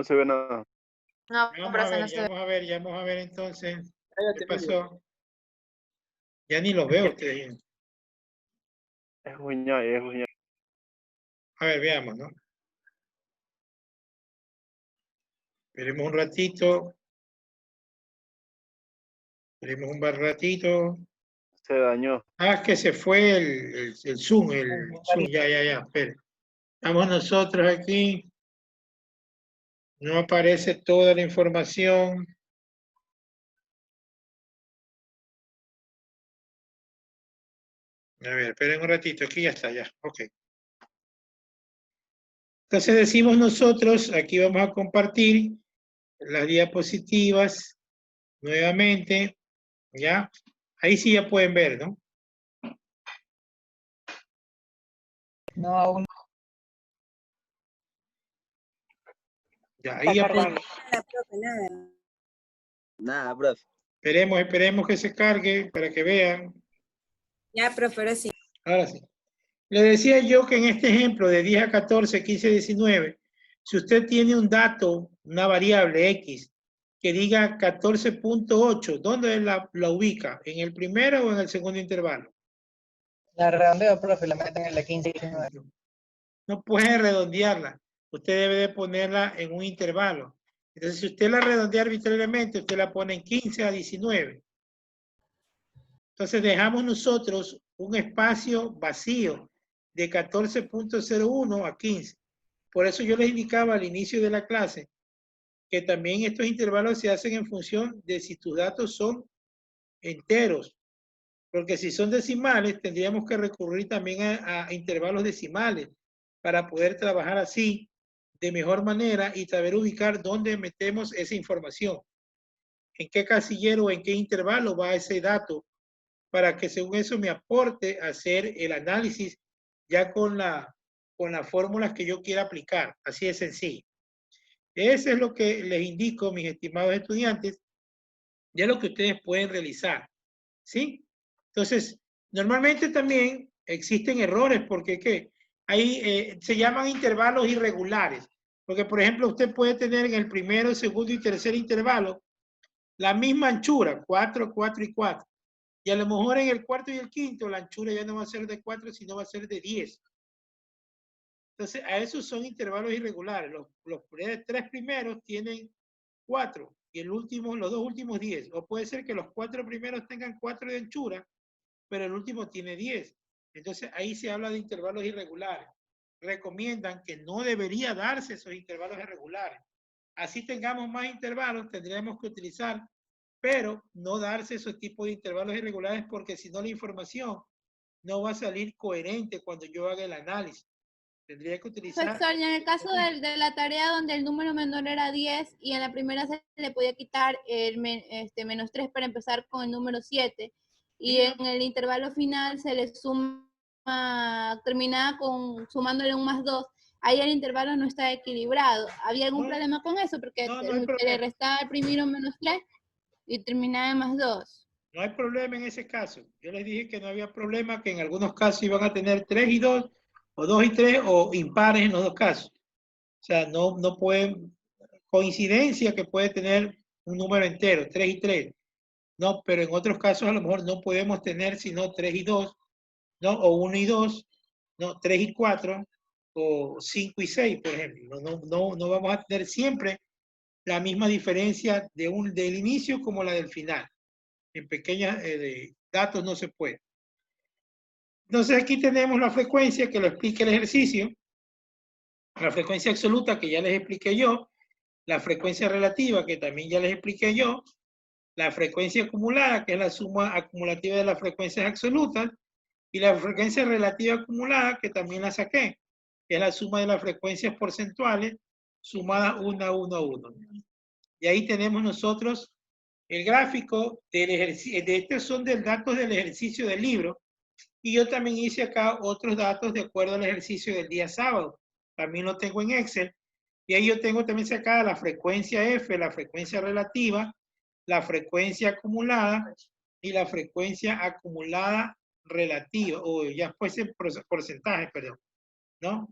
se ve nada. No, Vamos a ver entonces. ¿Qué pasó? Ya ni los veo ustedes. Es Juñay. A ver, veamos, ¿no? Esperemos un ratito. Esperemos un ratito. Se dañó. Ah, es que se fue el Zoom, ya, espere. Estamos nosotros aquí. No aparece toda la información. A ver, esperen un ratito, aquí ya está, ya, ok. Entonces decimos nosotros, aquí vamos a compartir las diapositivas nuevamente, ¿ya? Ahí sí ya pueden ver, ¿no? No, aún Ya, ahí ya pueden. Nada, profe. Esperemos que se cargue para que vean. Ya, profe, ahora sí. Ahora sí. Le decía yo que en este ejemplo de 10 a 14, 15, 19, si usted tiene un dato, una variable X, que diga 14.8, ¿dónde la ubica? ¿En el primero o en el segundo intervalo? la redondeo, profe, la meten en la 15 y 19. No puede redondearla. Usted debe de ponerla en un intervalo. Entonces, si usted la redondea arbitrariamente, usted la pone en 15 a 19. Entonces, dejamos nosotros un espacio vacío de 14.01 a 15. Por eso yo les indicaba al inicio de la clase que también estos intervalos se hacen en función de si tus datos son enteros. Porque si son decimales, tendríamos que recurrir también a intervalos decimales para poder trabajar así de mejor manera y saber ubicar dónde metemos esa información. En qué casillero o en qué intervalo va ese dato para que según eso me aporte a hacer el análisis ya con las fórmulas que yo quiera aplicar. Así de sencillo. Eso es lo que les indico, mis estimados estudiantes, ya lo que ustedes pueden realizar. ¿Sí? Entonces, normalmente también existen errores porque ¿qué? Ahí se llaman intervalos irregulares. Porque, por ejemplo, usted puede tener en el primero, segundo y tercer intervalo la misma anchura, 4, 4 y 4. Y a lo mejor en el cuarto y el quinto la anchura ya no va a ser de 4, sino va a ser de 10. Entonces, a esos son intervalos irregulares. Los tres primeros tienen 4 y los dos últimos 10. O puede ser que los 4 primeros tengan 4 de anchura, pero el último tiene 10. Entonces, ahí se habla de intervalos irregulares. Recomiendan que no debería darse esos intervalos irregulares. Así tengamos más intervalos, tendríamos que utilizar, pero no darse esos tipos de intervalos irregulares porque si no la información no va a salir coherente cuando yo haga el análisis. Tendría que utilizar... Profesor, y en el caso de la tarea donde el número menor era 10 y en la primera se le podía quitar el menos 3 para empezar con el número 7 y en el intervalo final se le suma, terminaba sumándole un más 2, ahí el intervalo no está equilibrado. ¿Había algún problema con eso? Porque le restaba el primero menos 3 y terminaba en más 2. No hay problema en ese caso. Yo les dije que no había problema, que en algunos casos iban a tener 3 y 2, o 2 y 3, o impares en los dos casos. O sea, no pueden, coincidencia que puede tener un número entero, 3 y 3. No, pero en otros casos a lo mejor no podemos tener sino 3 y 2, ¿no? O 1 y 2, no, 3 y 4, o 5 y 6, por ejemplo. No vamos a tener siempre la misma diferencia del inicio como la del final. En pequeños datos no se puede. Entonces aquí tenemos la frecuencia que lo explica el ejercicio, la frecuencia absoluta que ya les expliqué yo, la frecuencia relativa que también ya les expliqué yo, la frecuencia acumulada que es la suma acumulativa de las frecuencias absolutas y la frecuencia relativa acumulada que también la saqué, que es la suma de las frecuencias porcentuales sumadas una a uno. Y ahí tenemos nosotros el gráfico del ejercicio, de estos son de datos del ejercicio del libro, y yo también hice acá otros datos de acuerdo al ejercicio del día sábado. También lo tengo en Excel, y ahí yo tengo también sacada la frecuencia F, la frecuencia relativa, la frecuencia acumulada y la frecuencia acumulada relativa, o ya fuese en porcentaje, perdón, ¿no?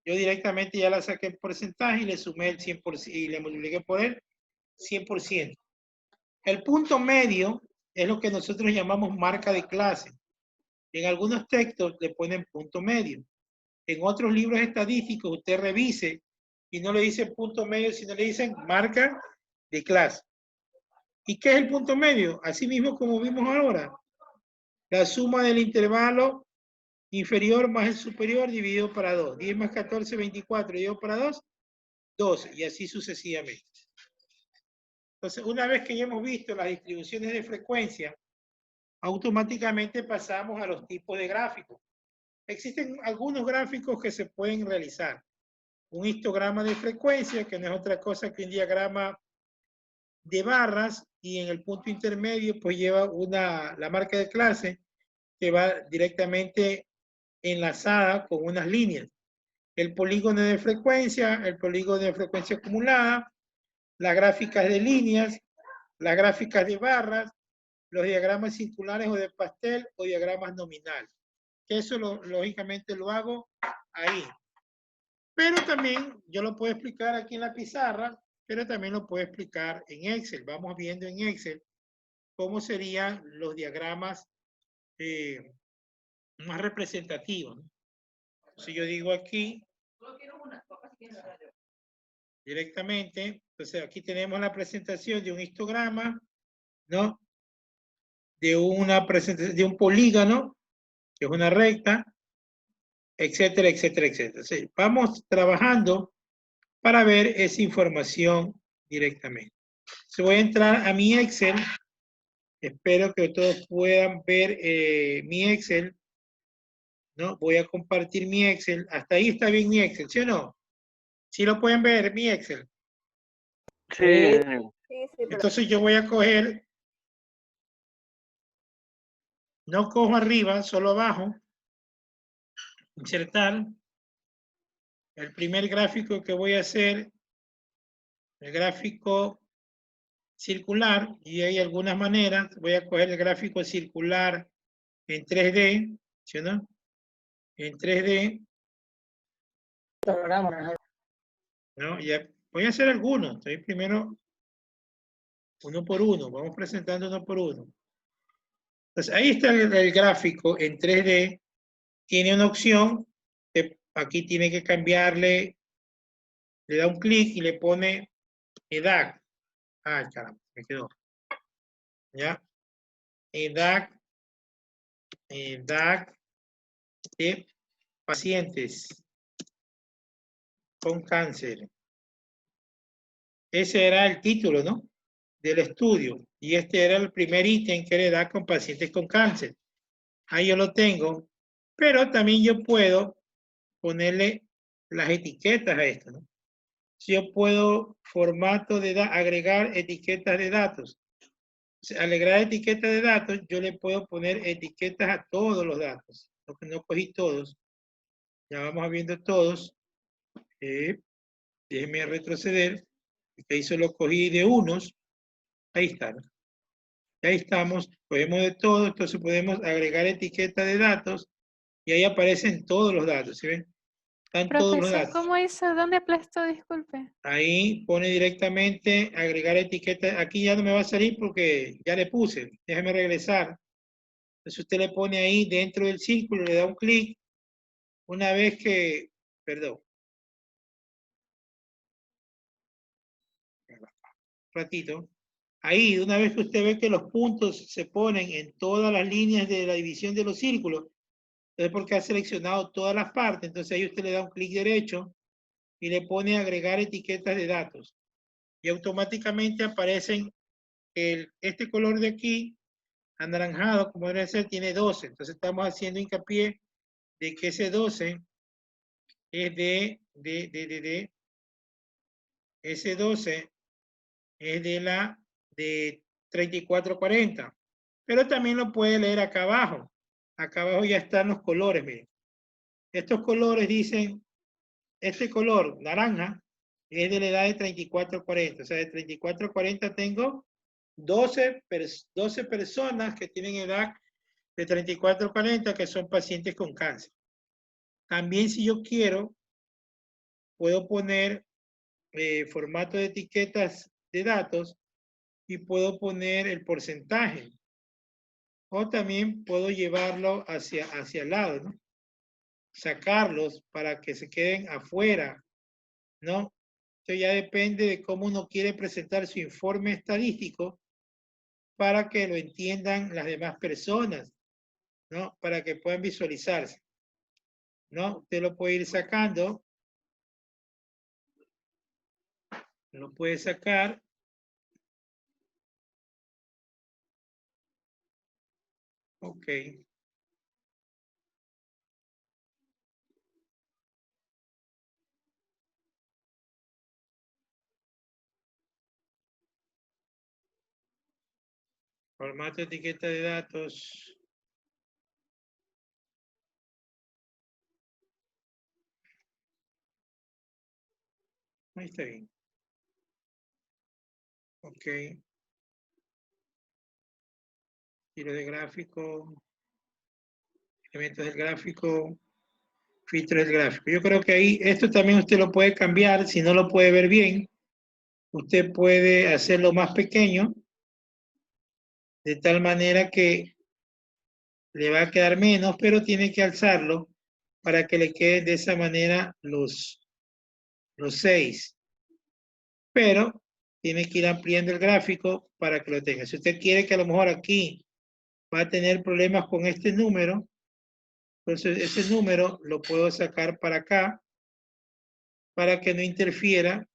Yo directamente ya la saqué en porcentaje y le sumé el 100% y le multipliqué por el 100%. El punto medio es lo que nosotros llamamos marca de clase. En algunos textos le ponen punto medio. En otros libros estadísticos usted revise y no le dicen punto medio, sino le dicen marca de clase. ¿Y qué es el punto medio? Así mismo como vimos ahora. La suma del intervalo inferior más el superior dividido para 2. 10 más 14, 24 dividido para 2, 12. Y así sucesivamente. Entonces, una vez que ya hemos visto las distribuciones de frecuencia, automáticamente pasamos a los tipos de gráficos. Existen algunos gráficos que se pueden realizar. Un histograma de frecuencia, que no es otra cosa que un diagrama de barras, y en el punto intermedio pues lleva la marca de clase que va directamente enlazada con unas líneas. El polígono de frecuencia, el polígono de frecuencia acumulada, las gráficas de líneas, las gráficas de barras, los diagramas circulares o de pastel o diagramas nominales. Que eso lógicamente lo hago ahí. Pero también yo lo puedo explicar aquí en la pizarra, pero también lo puedo explicar en Excel. Vamos viendo en Excel cómo serían los diagramas más representativos, ¿no? Si yo digo aquí directamente, entonces aquí tenemos la presentación de un histograma, ¿no? De una presentación de un polígono, que es una recta, etcétera, etcétera, etcétera. Sí, vamos trabajando para ver esa información directamente. Se voy a entrar a mi Excel. Espero que todos puedan ver mi Excel, ¿no? Voy a compartir mi Excel. Hasta ahí está bien mi Excel, ¿sí o no? ¿Sí lo pueden ver, mi Excel? Sí. Entonces yo voy a coger, no cojo arriba, solo abajo, insertar. El primer gráfico que voy a hacer, el gráfico circular, y hay algunas maneras. Voy a coger el gráfico circular en 3D, ¿sí o no? En 3D. No, ya voy a hacer algunos. Estoy primero uno por uno. Vamos presentando uno por uno. Entonces, ahí está el gráfico en 3D. Tiene una opción que aquí tiene que cambiarle. Le da un clic y le pone EDAC. Ay, caramba, me quedó. ¿Ya? EDAC de pacientes con cáncer. Ese era el título, ¿no? Del estudio. Y este era el primer ítem que le da con pacientes con cáncer. Ahí yo lo tengo. Pero también yo puedo ponerle las etiquetas a esto, ¿no? Si yo puedo formato de agregar etiquetas de datos. Al agregar etiquetas de datos, yo le puedo poner etiquetas a todos los datos. No cogí todos. Ya vamos viendo todos. Déjenme retroceder. Ahí solo cogí de unos. Ahí está, ¿no? Ahí estamos, cogemos de todo, entonces podemos agregar etiqueta de datos y ahí aparecen todos los datos, ¿sí ven? Están todos los Profesor, datos. ¿cómo hizo? ¿Dónde aplastó? Disculpe. Ahí pone directamente agregar etiqueta. Aquí ya no me va a salir porque ya le puse. Déjeme regresar. Entonces usted le pone ahí dentro del círculo, le da un clic. Una vez que, perdón. Un ratito. Ahí, una vez que usted ve que los puntos se ponen en todas las líneas de la división de los círculos, es porque ha seleccionado todas las partes. Entonces ahí usted le da un clic derecho y le pone agregar etiquetas de datos. Y automáticamente aparecen este color de aquí, anaranjado, como debe ser, tiene 12. Entonces estamos haciendo hincapié de que ese 12 es ese 12 es de 3440. Pero también lo puede leer acá abajo. Acá abajo ya están los colores, miren. Estos colores dicen, este color naranja es de la edad de 34 a 40. O sea, de 34 a 40 tengo 12 personas que tienen edad de 34 a 40 que son pacientes con cáncer. También si yo quiero, puedo poner formato de etiquetas de datos y puedo poner el porcentaje. O también puedo llevarlo hacia el lado, ¿no? Sacarlos para que se queden afuera, ¿no? Esto ya depende de cómo uno quiere presentar su informe estadístico, para que lo entiendan las demás personas, ¿no? Para que puedan visualizarse, ¿no? Usted lo puede ir sacando. Lo puede sacar. Ok. Formato de etiqueta de datos. Ahí está bien. Ok. Tiro de gráfico. Elementos del gráfico. Filtro del gráfico. Yo creo que ahí, esto también usted lo puede cambiar. Si no lo puede ver bien, usted puede hacerlo más pequeño. De tal manera que le va a quedar menos, pero tiene que alzarlo para que le queden de esa manera los 6. Pero tiene que ir ampliando el gráfico para que lo tenga. Si usted quiere que a lo mejor aquí va a tener problemas con este número, entonces ese número lo puedo sacar para acá para que no interfiera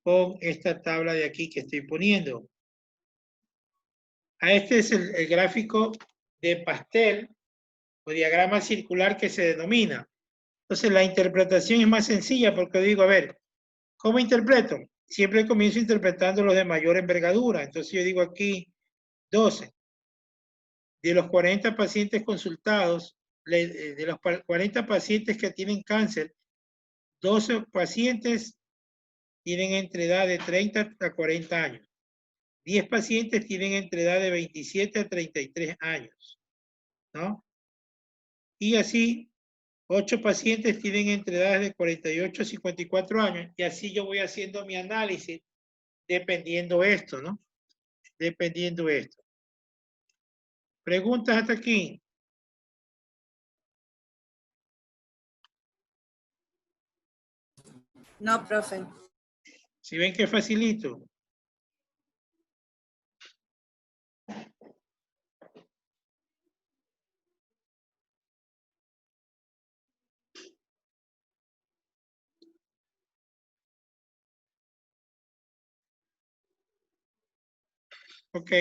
con esta tabla de aquí que estoy poniendo. A este es el gráfico de pastel o diagrama circular que se denomina. Entonces la interpretación es más sencilla porque digo, a ver, ¿cómo interpreto? Siempre comienzo interpretando los de mayor envergadura. Entonces yo digo aquí 12. De los 40 pacientes consultados, de los 40 pacientes que tienen cáncer, 12 pacientes tienen entre edad de 30 a 40 años. 10 pacientes tienen entre edad de 27 a 33 años, ¿no? Y así, 8 pacientes tienen entre edades de 48 a 54 años, y así yo voy haciendo mi análisis dependiendo esto, ¿no? Dependiendo esto. ¿Preguntas hasta aquí? No, profe. Si ven que facilito. Ok.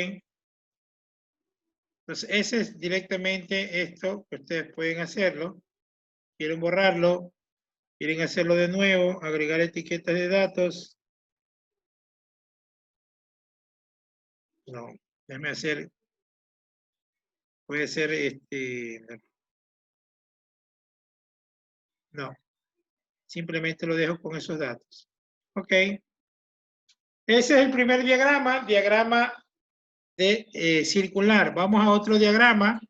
Entonces, ese es directamente esto que ustedes pueden hacerlo. Quieren borrarlo, quieren hacerlo de nuevo, agregar etiquetas de datos. No, déjame hacer, puede ser no, simplemente lo dejo con esos datos. Ok. Ese es el primer diagrama, diagrama de circular. Vamos a otro diagrama.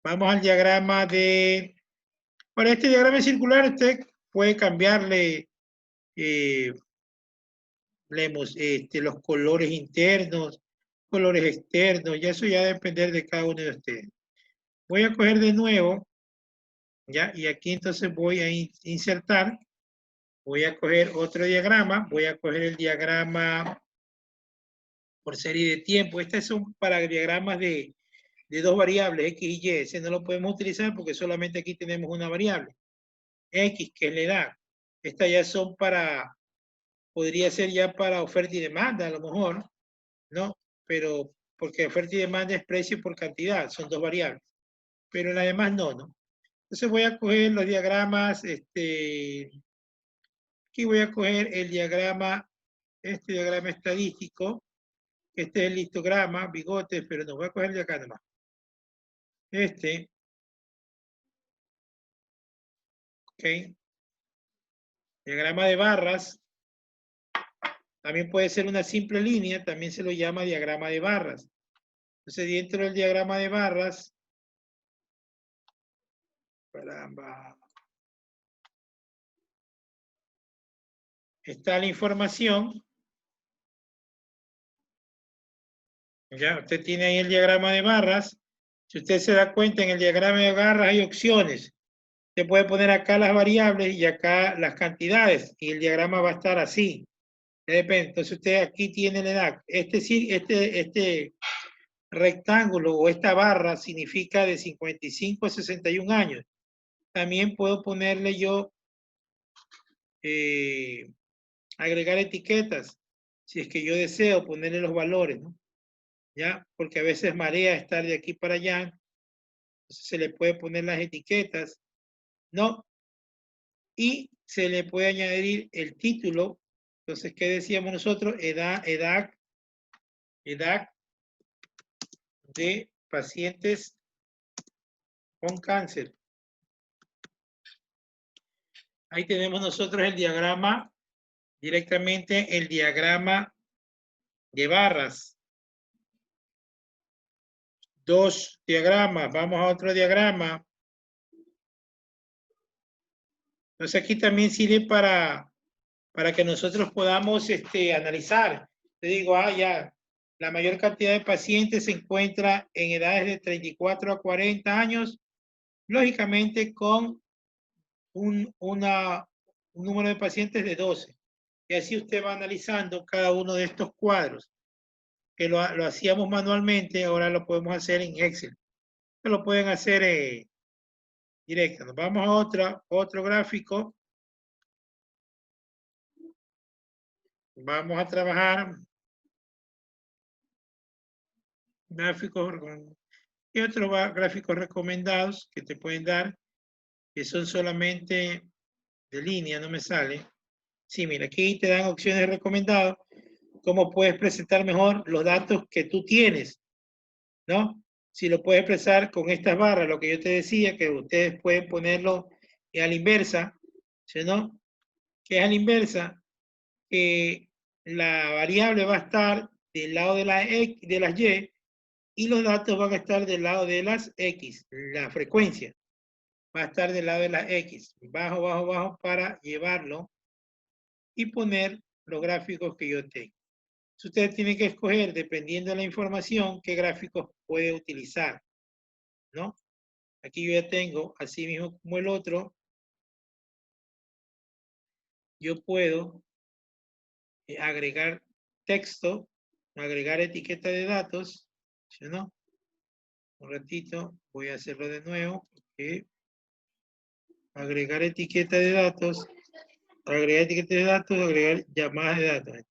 Vamos al diagrama de... Para este diagrama circular usted puede cambiarle los colores internos, colores externos, y eso ya va a depender de cada uno de ustedes. Voy a coger de nuevo, ya, y aquí entonces voy a insertar, voy a coger otro diagrama, voy a coger el diagrama por serie de tiempo. Estas son para diagramas de 2 variables, X y Y. Ese no lo podemos utilizar porque solamente aquí tenemos una variable, X, que es la edad. Estas ya son para, podría ser ya para oferta y demanda a lo mejor, ¿no? Pero porque oferta y demanda es precio por cantidad, son 2 variables. Pero en las demás no, ¿no? Entonces voy a coger los diagramas, aquí voy a coger el diagrama, este diagrama estadístico, este es el histograma, bigotes, pero no, voy a coger de acá nomás. Ok. Diagrama de barras. También puede ser una simple línea, también se lo llama diagrama de barras. Entonces, dentro del diagrama de barras, caramba, está la información. Ya, usted tiene ahí el diagrama de barras. Si usted se da cuenta, en el diagrama de barras hay opciones. Usted puede poner acá las variables y acá las cantidades, y el diagrama va a estar así. Ya depende. Entonces usted aquí tiene la edad. Este rectángulo o esta barra significa de 55 a 61 años. También puedo ponerle yo, agregar etiquetas, si es que yo deseo ponerle los valores, ¿no? ¿Ya? Porque a veces marea estar de aquí para allá. Entonces se le puede poner las etiquetas, ¿no? Y se le puede añadir el título. Entonces, ¿qué decíamos nosotros? Edad de pacientes con cáncer. Ahí tenemos nosotros el diagrama, directamente el diagrama de barras. 2 diagramas, vamos a otro diagrama. Entonces aquí también sirve para que nosotros podamos analizar. Te digo, ya, la mayor cantidad de pacientes se encuentra en edades de 34 a 40 años, lógicamente con un número de pacientes de 12. Y así usted va analizando cada uno de estos cuadros, que lo hacíamos manualmente, ahora lo podemos hacer en Excel. Lo pueden hacer directo. Nos vamos a otro gráfico. Vamos a trabajar gráficos y otros gráficos recomendados que te pueden dar, que son solamente de línea, no me sale. Sí, mira, aquí te dan opciones recomendadas, cómo puedes presentar mejor los datos que tú tienes, ¿no? Si lo puedes expresar con estas barras, lo que yo te decía, que ustedes pueden ponerlo a la inversa, ¿sí, no? Que es a la inversa, que la variable va a estar del lado de las Y y los datos van a estar del lado de las X, la frecuencia va a estar del lado de las X, bajo, bajo, bajo, para llevarlo y poner los gráficos que yo tengo. Entonces, ustedes tienen que escoger, dependiendo de la información, qué gráficos puede utilizar, ¿no? Aquí yo ya tengo, así mismo como el otro, yo puedo agregar texto, agregar etiqueta de datos, ¿sí o no? Un ratito, voy a hacerlo de nuevo, porque agregar etiqueta de datos, agregar llamadas de datos.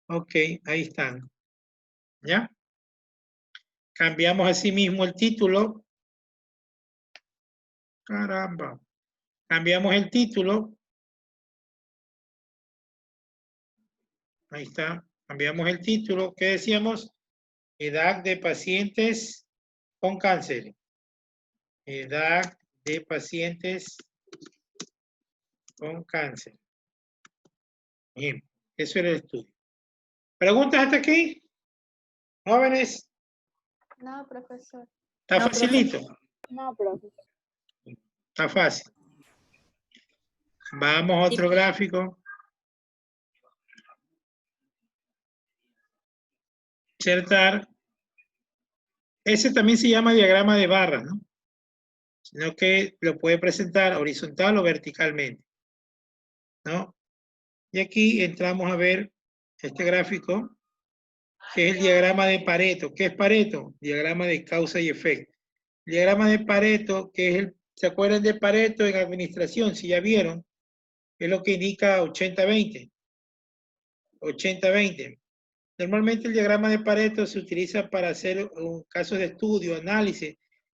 Ok, ahí están. ¿Ya? Cambiamos así mismo el título. Caramba. Cambiamos el título. Ahí está. Cambiamos el título. ¿Qué decíamos? Edad de pacientes con cáncer. Edad de pacientes con cáncer. Bien, eso era el estudio. ¿Preguntas hasta aquí? Jóvenes. No, profesor. ¿Está facilito? No, profesor. Está fácil. Vamos a otro gráfico. Insertar. Ese también se llama diagrama de barras, ¿no? Sino que lo puede presentar horizontal o verticalmente, ¿no? Y aquí entramos a ver este gráfico, que es el diagrama de Pareto. ¿Qué es Pareto? Diagrama de causa y efecto. El diagrama de Pareto, que es ¿se acuerdan de Pareto en administración? Si ya vieron, es lo que indica 80-20. 80-20. Normalmente el diagrama de Pareto se utiliza para hacer un caso de estudio, análisis,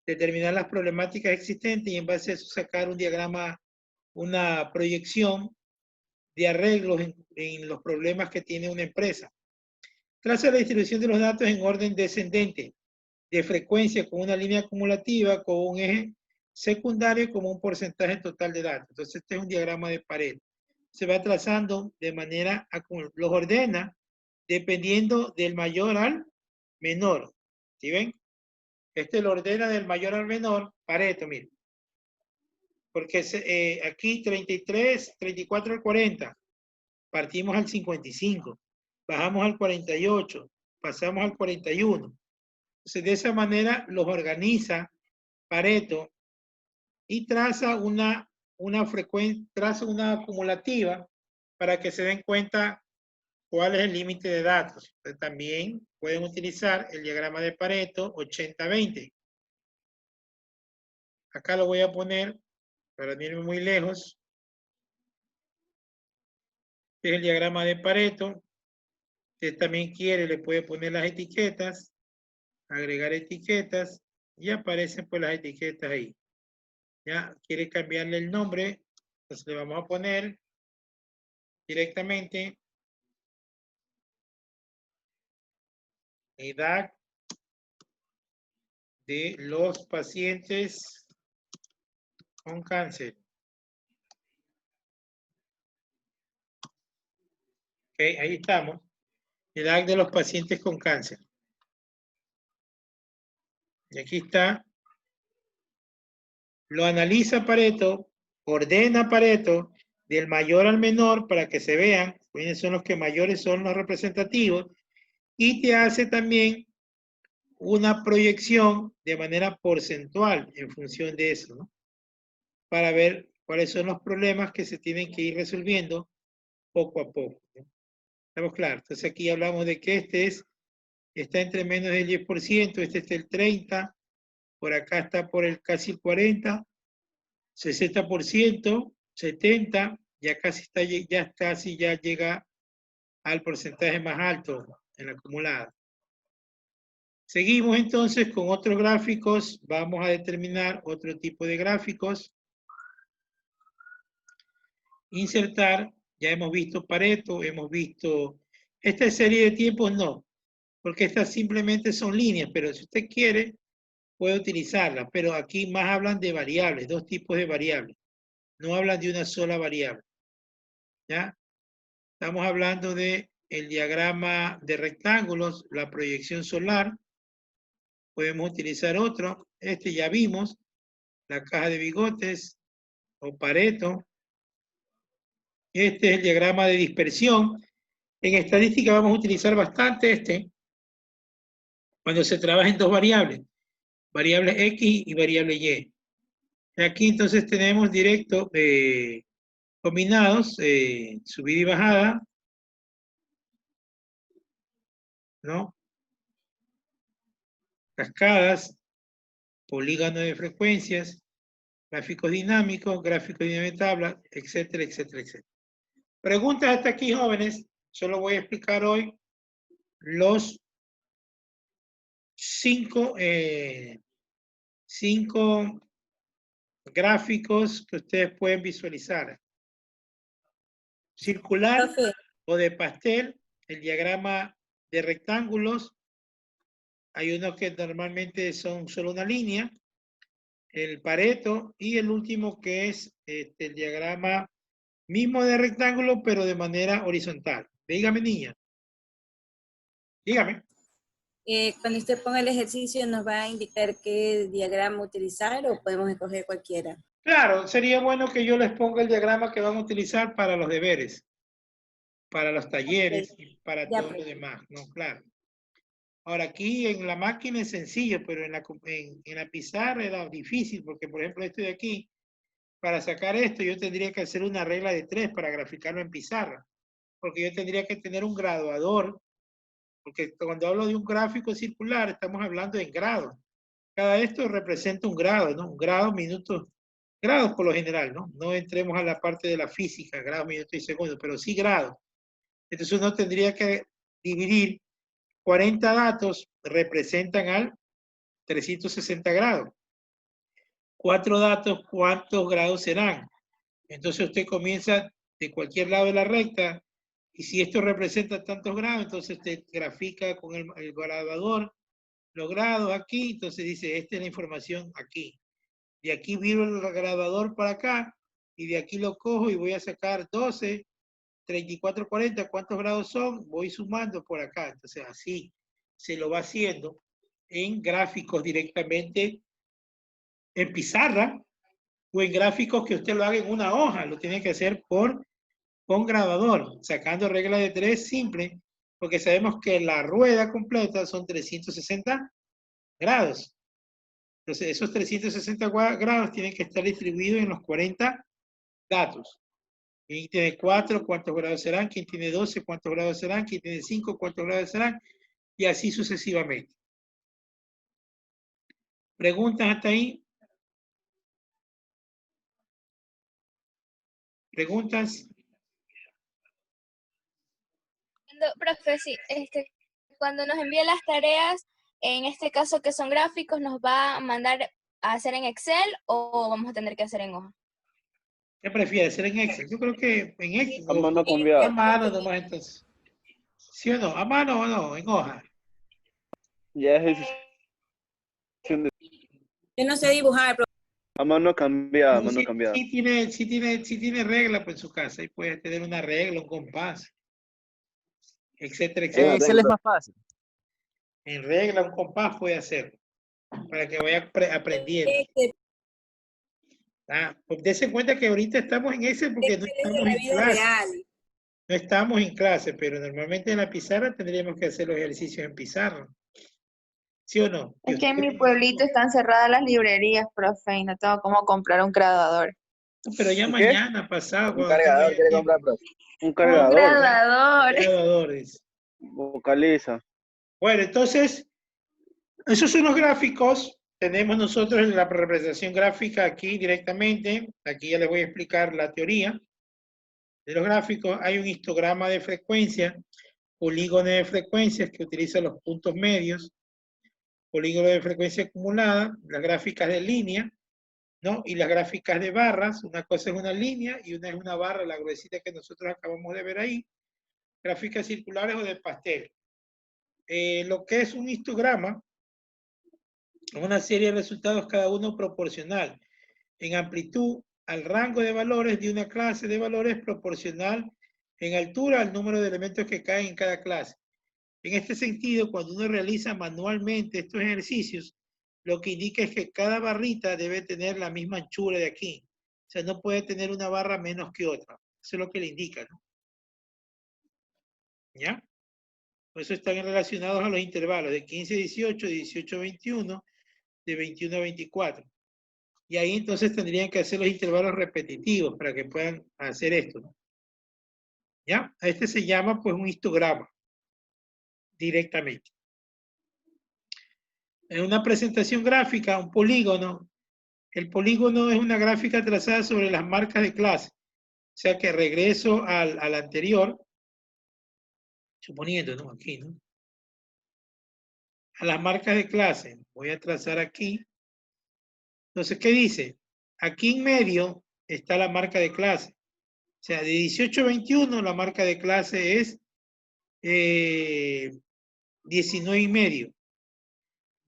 determinar las problemáticas existentes y en base a eso sacar un diagrama, una proyección de arreglos en los problemas que tiene una empresa. Traza la distribución de los datos en orden descendente, de frecuencia con una línea acumulativa, con un eje secundario como un porcentaje total de datos. Entonces este es un diagrama de Pareto. Se va trazando de manera, los ordena dependiendo del mayor al menor. ¿Sí ven? Este lo ordena del mayor al menor, Pareto, miren. Porque aquí 33, 34 al 40, partimos al 55, bajamos al 48, pasamos al 41. Entonces, de esa manera los organiza Pareto y traza una frecuencia, traza una acumulativa para que se den cuenta cuál es el límite de datos. Entonces, también pueden utilizar el diagrama de Pareto 80-20. Acá lo voy a poner para no irme muy lejos. Este es el diagrama de Pareto. Usted también quiere, le puede poner las etiquetas, agregar etiquetas, y aparecen pues las etiquetas ahí. Ya, quiere cambiarle el nombre, entonces le vamos a poner directamente edad de los pacientes con cáncer. Ok, ahí estamos. Edad de los pacientes con cáncer. Y aquí está. Lo analiza Pareto, ordena Pareto del mayor al menor para que se vean quiénes son los que mayores son los representativos, y te hace también una proyección de manera porcentual en función de eso, ¿no? Para ver cuáles son los problemas que se tienen que ir resolviendo poco a poco, ¿no? ¿Estamos claros? Entonces aquí hablamos de que está entre menos del 10%, este está el 30%, por acá está por el casi el 40%, 60%, 70%, ya casi ya llega al porcentaje más alto en la acumulada. Seguimos entonces con otros gráficos. Vamos a determinar otro tipo de gráficos. Insertar, ya hemos visto Pareto, hemos visto esta serie de tiempos, no, porque estas simplemente son líneas, pero si usted quiere, puede utilizarlas, pero aquí más hablan de variables, dos tipos de variables, no hablan de una sola variable. ¿Ya? Estamos hablando de el diagrama de rectángulos, la proyección solar. Podemos utilizar otro, este ya vimos, la caja de bigotes o Pareto. Este es el diagrama de dispersión. En estadística vamos a utilizar bastante este cuando se trabaja en dos variables, variable X y variable Y. Aquí entonces tenemos directo combinados, subida y bajada, ¿no? Cascadas, polígono de frecuencias, gráficos dinámicos, gráficos de tabla, etcétera, etcétera, etcétera. Preguntas hasta aquí, jóvenes. Solo voy a explicar hoy los cinco gráficos que ustedes pueden visualizar. Circular o de pastel, el diagrama de rectángulos. Hay unos que normalmente son solo una línea, el Pareto, y el último que es el diagrama mismo de rectángulo, pero de manera horizontal. Dígame, niña. Dígame. Cuando usted ponga el ejercicio, ¿nos va a indicar qué diagrama utilizar o podemos escoger cualquiera? Claro, sería bueno que yo les ponga el diagrama que van a utilizar para los deberes, para los talleres y para todo lo demás, ¿no? Claro. Ahora, aquí en la máquina es sencillo, pero en la pizarra era difícil, porque por ejemplo esto de aquí, para sacar esto yo tendría que hacer una regla de 3 para graficarlo en pizarra, porque yo tendría que tener un graduador, porque cuando hablo de un gráfico circular estamos hablando en grados. Cada esto representa un grado, ¿no? Un grado, minutos, grados por lo general, ¿no? No entremos a la parte de la física, grados, minutos y segundos, pero sí grados. Entonces uno tendría que dividir 40 datos representan al 360 grados. 4 datos, ¿cuántos grados serán? Entonces usted comienza de cualquier lado de la recta, y si esto representa tantos grados, entonces usted grafica con el graduador los grados aquí, entonces dice, esta es la información aquí. De aquí viro el graduador para acá, y de aquí lo cojo y voy a sacar 12, 34, 40, ¿cuántos grados son? Voy sumando por acá. Entonces así se lo va haciendo en gráficos directamente en pizarra o en gráficos que usted lo haga en una hoja. Lo tiene que hacer con graduador, sacando regla de 3 simple, porque sabemos que la rueda completa son 360 grados. Entonces esos 360 grados tienen que estar distribuidos en los 40 datos. Quien tiene 4, ¿cuántos grados serán? Quien tiene 12, ¿cuántos grados serán? Quien tiene 5, ¿cuántos grados serán? Y así sucesivamente. ¿Preguntas hasta ahí? ¿Preguntas? Profe, sí, cuando nos envíe las tareas, en este caso que son gráficos, ¿nos va a mandar a hacer en Excel o vamos a tener que hacer en hoja? ¿Qué prefieres? ¿Hacer en Excel? Yo creo que en Excel. A mano cambiada. A mano nomás entonces. ¿Sí o no? ¿A mano o no? En hoja. Ya es decisión de... Yo no sé dibujar, pero... A mano cambiada, a No, mano cambiada. sí tiene regla pues, en su casa. Ahí puedes tener una regla, un compás, etcétera, En etcétera. Excel es más fácil. En regla, un compás puede hacer para que vaya aprendiendo. Pues dése cuenta que ahorita estamos en Excel porque no estamos en clase. No estamos en clase, pero normalmente en la pizarra tendríamos que hacer los ejercicios en pizarra. ¿Sí o no? Es que en mi pueblito están cerradas las librerías, profe, y no tengo cómo comprar un grabador. Pero ya mañana, pasado, Un cargador quiere comprar, profe. Un cargador. Un grabador. Cargadores. Vocaliza. Bueno, entonces, esos son los gráficos. Tenemos nosotros la representación gráfica aquí directamente. Aquí ya les voy a explicar la teoría de los gráficos. Hay un histograma de frecuencia, polígono de frecuencias que utiliza los puntos medios, polígono de frecuencia acumulada, las gráficas de línea, ¿no? Y las gráficas de barras. Una cosa es una línea y una es una barra, la gruesita que nosotros acabamos de ver ahí. Gráficas circulares o de pastel. Lo que es un histograma, una serie de resultados cada uno proporcional en amplitud al rango de valores de una clase de valores proporcional en altura al número de elementos que caen en cada clase. En este sentido, cuando uno realiza manualmente estos ejercicios, lo que indica es que cada barrita debe tener la misma anchura de aquí. O sea, no puede tener una barra menos que otra. Eso es lo que le indica, ¿no? ¿Ya? Por eso están relacionados a los intervalos de 15 a 18, de 18 a 21, de 21 a 24. Y ahí entonces tendrían que hacer los intervalos repetitivos para que puedan hacer esto, ¿no? ¿Ya? A este se llama pues un histograma directamente. En una presentación gráfica, un polígono, el polígono es una gráfica trazada sobre las marcas de clase. O sea que regreso al anterior, suponiendo, ¿no? Aquí, ¿no? A las marcas de clase. Voy a trazar aquí. Entonces, ¿qué dice? Aquí en medio está la marca de clase. O sea, de 18 a 21 la marca de clase es 19 y medio.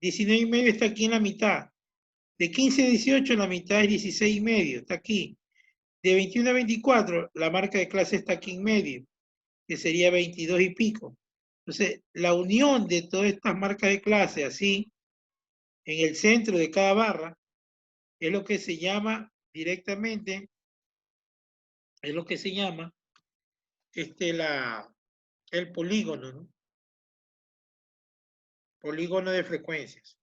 19 y medio está aquí en la mitad. De 15 a 18 la mitad es 16 y medio, está aquí. De 21 a 24 la marca de clase está aquí en medio, que sería 22 y pico. Entonces, la unión de todas estas marcas de clase así, en el centro de cada barra, es lo que se llama directamente, es lo que se llama el polígono, ¿no? Polígono de frecuencias.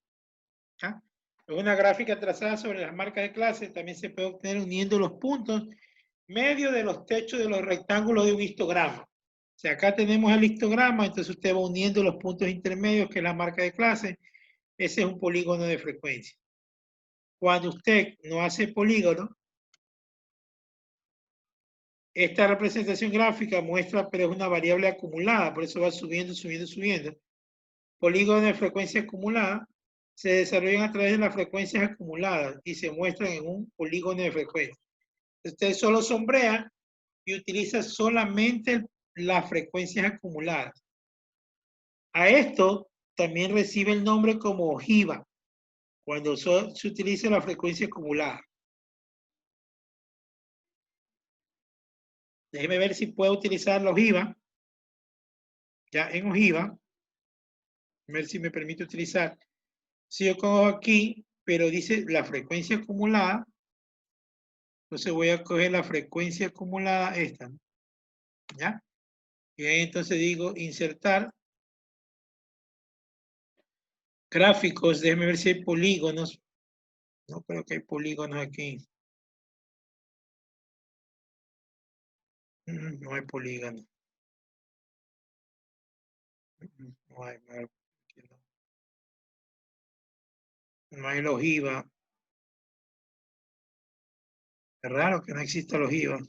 ¿Ah? Una gráfica trazada sobre las marcas de clase también se puede obtener uniendo los puntos medio de los techos de los rectángulos de un histograma. O sea, acá tenemos el histograma, entonces usted va uniendo los puntos intermedios, que es la marca de clase. Ese es un polígono de frecuencia. Cuando usted no hace polígono, esta representación gráfica muestra, pero es una variable acumulada, por eso va subiendo, subiendo, subiendo. Polígonos de frecuencia acumulada se desarrollan a través de las frecuencias acumuladas y se muestran en un polígono de frecuencia. Usted solo sombrea y utiliza solamente las frecuencias acumuladas. A esto también recibe el nombre como ojiva, cuando se utiliza la frecuencia acumulada. Déjeme ver si puedo utilizar la ojiva. Ya en ojiva. A ver si me permite utilizar. Si yo cojo aquí, pero dice la frecuencia acumulada, entonces voy a coger la frecuencia acumulada, esta, ¿no? ¿Ya? Y ahí entonces digo insertar gráficos. Déjeme ver si hay polígonos. No creo que hay polígonos aquí. No hay polígono. No hay, no hay la ojiva. Es raro que no exista la ojiva.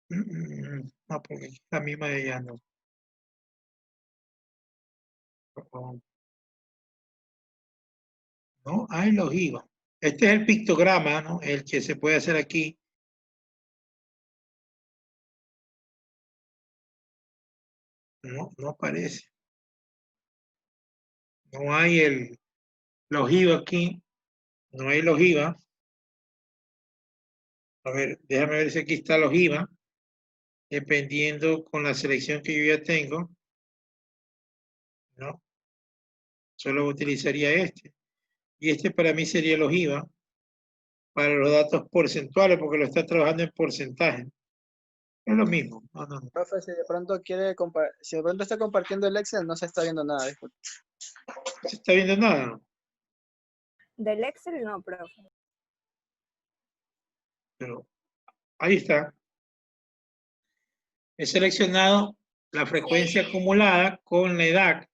No, porque aquí la misma de ella no. No hay la ojiva. Este es el pictograma, ¿no? El que se puede hacer aquí. No, no aparece. No hay la ojiva aquí. No hay la ojiva. A ver, déjame ver si aquí está la ojiva. Dependiendo con la selección que yo ya tengo. No. Solo utilizaría este. Y este para mí sería la ojiva. Para los datos porcentuales, porque lo está trabajando en porcentaje. Es lo mismo. No, no, no. Profe, si de pronto si de pronto está compartiendo el Excel, no se está viendo nada, disculpe. ¿No se está viendo nada? Del Excel no, profe. Pero ahí está. He seleccionado la frecuencia acumulada con la edad.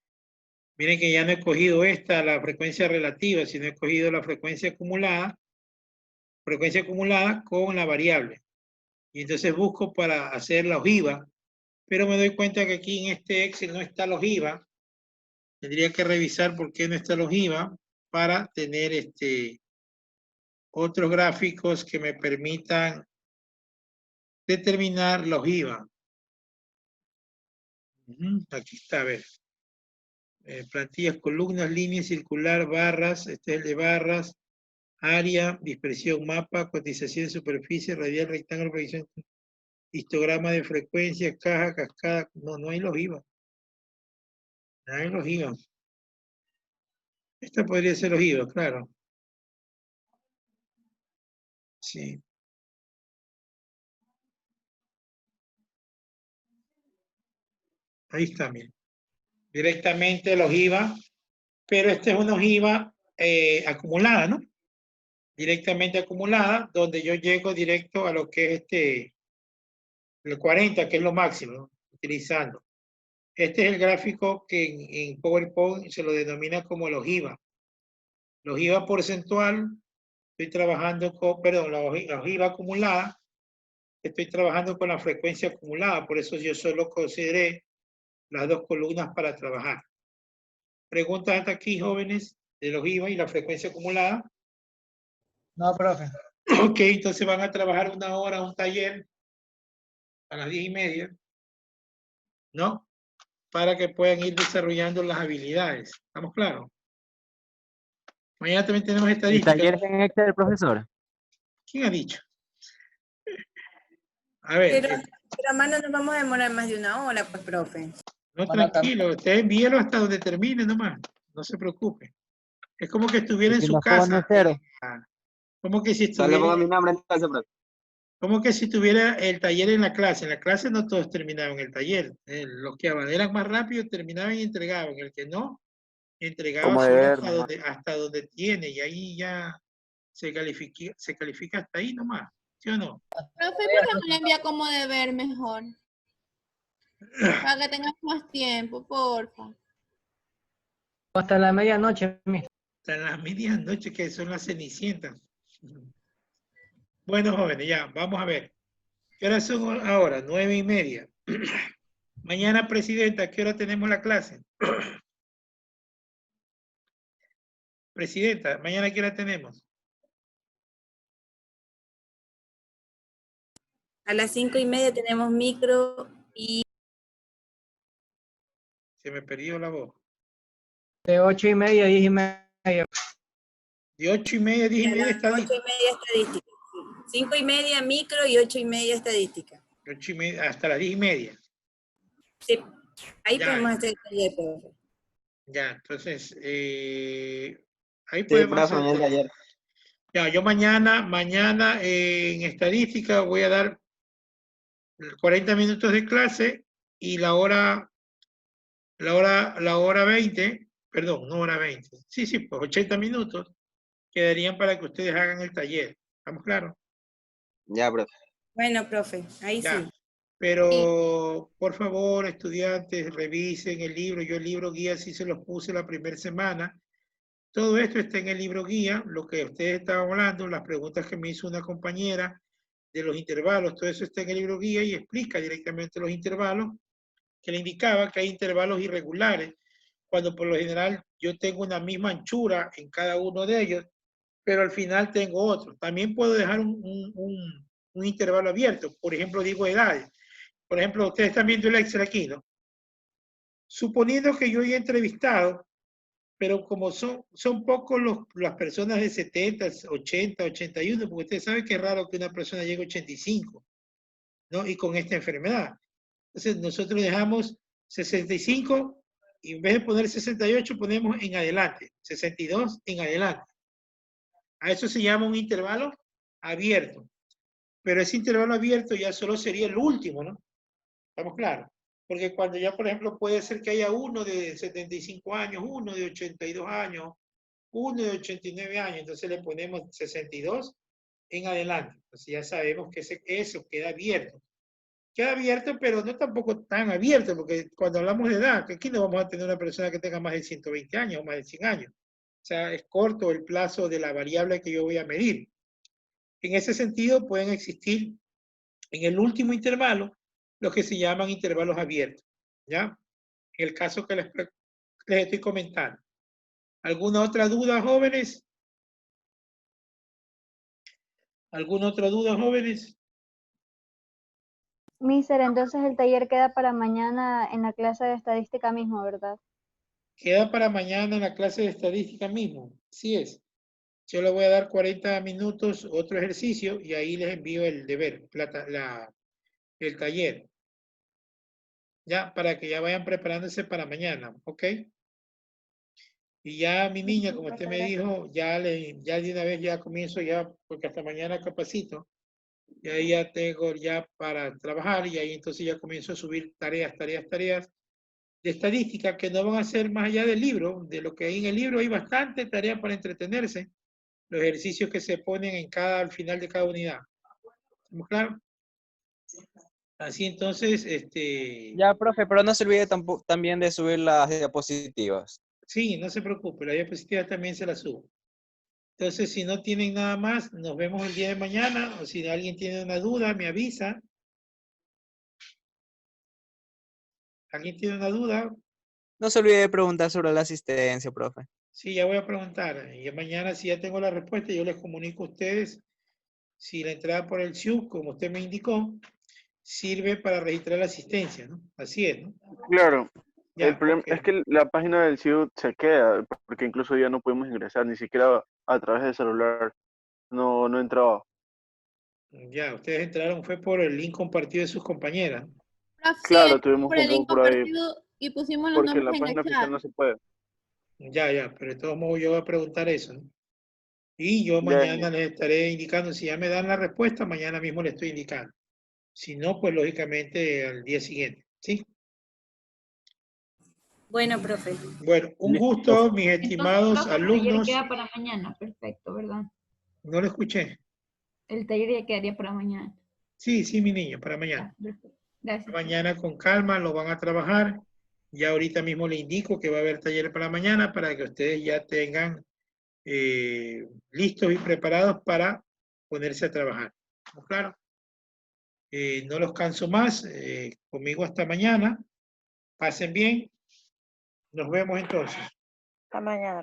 Miren que ya no he cogido la frecuencia relativa, sino he cogido la frecuencia acumulada con la variable. Y entonces busco para hacer la ojiva, pero me doy cuenta que aquí en este Excel no está la ojiva. Tendría que revisar por qué no está la ojiva para tener otros gráficos que me permitan determinar la ojiva. Aquí está, a ver. Plantillas, columnas, líneas, circular, barras. Este es el de barras. Área, dispersión, mapa, cotización, superficie, radial, rectángulo, proyección, histograma de frecuencia, caja, cascada. No, no hay la ojiva. No hay la ojiva. Esta podría ser la ojiva, claro. Sí. Ahí está, miren. Directamente la ojiva, pero esta es una ojiva acumulada, ¿no? Directamente acumulada, donde yo llego directo a lo que es el 40, que es lo máximo, ¿no? Utilizando. Este es el gráfico que en PowerPoint se lo denomina como la ojiva. La ojiva porcentual, estoy trabajando con, perdón, la ojiva acumulada, estoy trabajando con la frecuencia acumulada, por eso yo solo consideré las dos columnas para trabajar. ¿Preguntas hasta aquí, jóvenes, de la ojiva y la frecuencia acumulada? No, profe. Ok, entonces van a trabajar 1 hora, un taller, a las 10:30, ¿no? Para que puedan ir desarrollando las habilidades. ¿Estamos claros? Mañana también tenemos ¿El estadística. taller es en Excel, profesor? ¿Quién ha dicho? A ver. Pero más no nos vamos a demorar más de 1 hora, pues, profe. No, tranquilo, usted envíelo hasta donde termine nomás. No se preocupe. Es como que estuviera en su casa. Como que si estuviera... Solo pongo mi nombre entonces, profe. Como que si tuviera el taller en la clase. En la clase no todos terminaban el taller. Los que eran más rápidos terminaban y entregaban. El que no, entregaba Como solo deber, hasta donde tiene. Y ahí ya se califica hasta ahí nomás. ¿Sí o no? Profe, ¿por qué no le envía como deber mejor? Para que tengas más tiempo, porfa. Hasta la medianoche, mister. Hasta las medianoche, que son las cenicientas. Bueno, jóvenes, ya, vamos a ver. ¿Qué horas son ahora? 9:30. Mañana, presidenta, ¿a qué hora tenemos la clase? Presidenta, ¿mañana a qué hora tenemos? A las 5:30 tenemos micro y... Se me perdió la voz. De 8:30 a 10:30. De 8:30 a 10:30 estadística. 8:30 estadística. 5:30 micro y 8:30 estadística. 8:30 hasta las 10:30. Sí, ahí Ya. podemos hacer el taller, profe. Ya, entonces, ahí Sí, podemos profe, mañana hacer. taller. Ya, yo mañana en estadística voy a dar 40 minutos de clase y la hora 20, perdón, no hora 20. Sí, pues 80 minutos quedarían para que ustedes hagan el taller. ¿Estamos claros? Ya, profe. Bueno, profe, ahí Ya. sí. Pero, por favor, estudiantes, revisen el libro. Yo el libro guía sí se los puse la primera semana. Todo esto está en el libro guía, lo que ustedes estaban hablando, las preguntas que me hizo una compañera de los intervalos, todo eso está en el libro guía y explica directamente los intervalos, que le indicaba que hay intervalos irregulares, cuando por lo general yo tengo una misma anchura en cada uno de ellos, pero al final tengo otro. También puedo dejar un intervalo abierto, por ejemplo, digo edades. Por ejemplo, ustedes están viendo el Excel aquí, ¿no? Suponiendo que yo haya entrevistado, pero como son pocos las personas de 70, 80, 81, porque ustedes saben que es raro que una persona llegue a 85, ¿no? Y con esta enfermedad. Entonces nosotros dejamos 65 y en vez de poner 68 ponemos en adelante, 62 en adelante. A eso se llama un intervalo abierto. Pero ese intervalo abierto ya solo sería el último, ¿no? ¿Estamos claros? Porque cuando ya, por ejemplo, puede ser que haya uno de 75 años, uno de 82 años, uno de 89 años, entonces le ponemos 62 en adelante. Entonces ya sabemos que eso queda abierto. Queda abierto, pero no tampoco tan abierto, porque cuando hablamos de edad, que aquí no vamos a tener una persona que tenga más de 120 años o más de 100 años. O sea, es corto el plazo de la variable que yo voy a medir. En ese sentido, pueden existir en el último intervalo los que se llaman intervalos abiertos, ¿ya? En el caso que les estoy comentando. ¿Alguna otra duda, jóvenes? ¿Alguna otra duda, jóvenes? Mister, entonces el taller queda para mañana en la clase de estadística mismo, ¿verdad? Queda para mañana en la clase de estadística mismo. Sí es. Yo le voy a dar 40 minutos, otro ejercicio, y ahí les envío el deber, el taller. Ya, para que ya vayan preparándose para mañana, ¿ok? Y ya mi niña, como usted me dijo, ya de una vez ya comienzo ya, porque hasta mañana capacito. Y ahí ya tengo ya para trabajar y ahí entonces ya comienzo a subir tareas de estadística que no van a ser más allá del libro, de lo que hay en el libro. Hay bastante tarea para entretenerse, los ejercicios que se ponen al final de cada unidad. ¿Estamos claros? Así entonces, Ya, profe, pero no se olvide también de subir las diapositivas. Sí, no se preocupe, la diapositiva también se la subo. Entonces, si no tienen nada más, nos vemos el día de mañana, o si alguien tiene una duda, me avisa. ¿Alguien tiene una duda? No se olvide de preguntar sobre la asistencia, profe. Sí, ya voy a preguntar. Y mañana, si ya tengo la respuesta, yo les comunico a ustedes si la entrada por el SIU, como usted me indicó, sirve para registrar la asistencia, ¿no? Así es, ¿no? Claro. Ya, El problema es que la página del CIU se queda, porque incluso ya no pudimos ingresar, ni siquiera a través del celular. No entraba. Ya, ustedes entraron, fue por el link compartido de sus compañeras. Claro, tuvimos por el que link por ahí, compartido y pusimos los porque en la nombres en página el oficial chat. no se puede. Ya, pero de todos modos yo voy a preguntar eso, ¿no? Y yo Ya, mañana les estaré indicando, si ya me dan la respuesta, mañana mismo les estoy indicando. Si no, pues lógicamente al día siguiente, ¿sí? Bueno, profe. Bueno, un gusto, mis estimados Entonces, profe, el taller alumnos. queda para mañana, perfecto, ¿verdad? No lo escuché. El taller ya quedaría para mañana. Sí, mi niño, para mañana. Gracias. Mañana con calma lo van a trabajar. Ya ahorita mismo le indico que va a haber taller para mañana para que ustedes ya tengan listos y preparados para ponerse a trabajar. ¿Estamos claros? No los canso más. Conmigo hasta mañana. Pasen bien. Nos vemos entonces. Hasta mañana.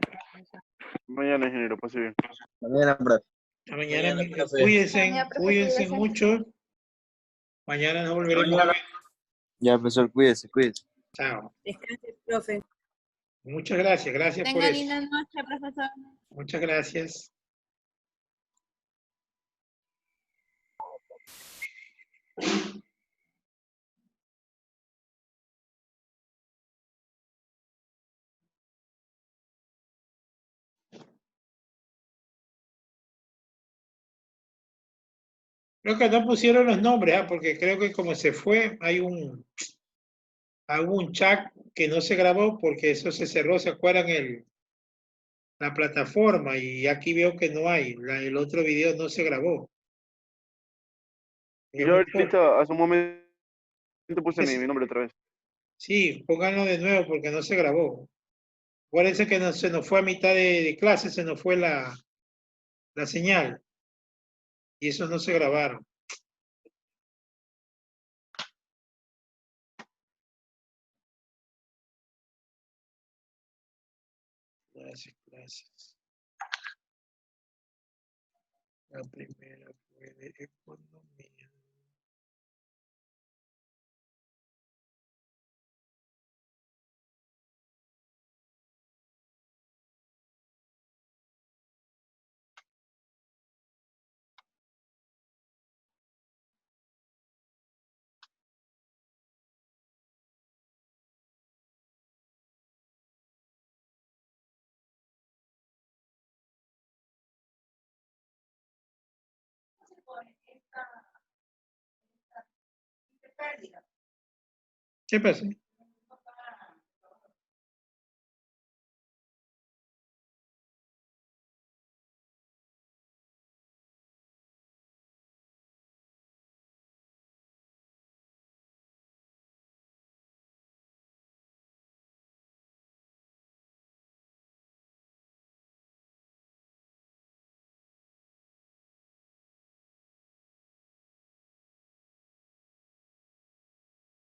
Mañana, ingeniero, pase bien. Mañana, profe. Hasta mañana, profe. cuídense mucho. Mañana nos volveremos a ver. Ya, profesor, cuídese. Chao. Descanse, profe. Muchas gracias. Gracias por Tenga eso. linda noche, profesor. Muchas gracias. Creo que no pusieron los nombres, porque creo que como se fue, hay un chat que no se grabó porque eso se cerró, ¿se acuerdan? la plataforma y aquí veo que no hay. El otro video no se grabó. Y yo ahorita, hace un momento puse mi nombre otra vez. Sí, pónganlo de nuevo porque no se grabó. Acuérdense que se nos fue a mitad de clase, se nos fue la señal. Y eso no se grabaron. Clases. La primera fue de economía. ¿Qué pasa?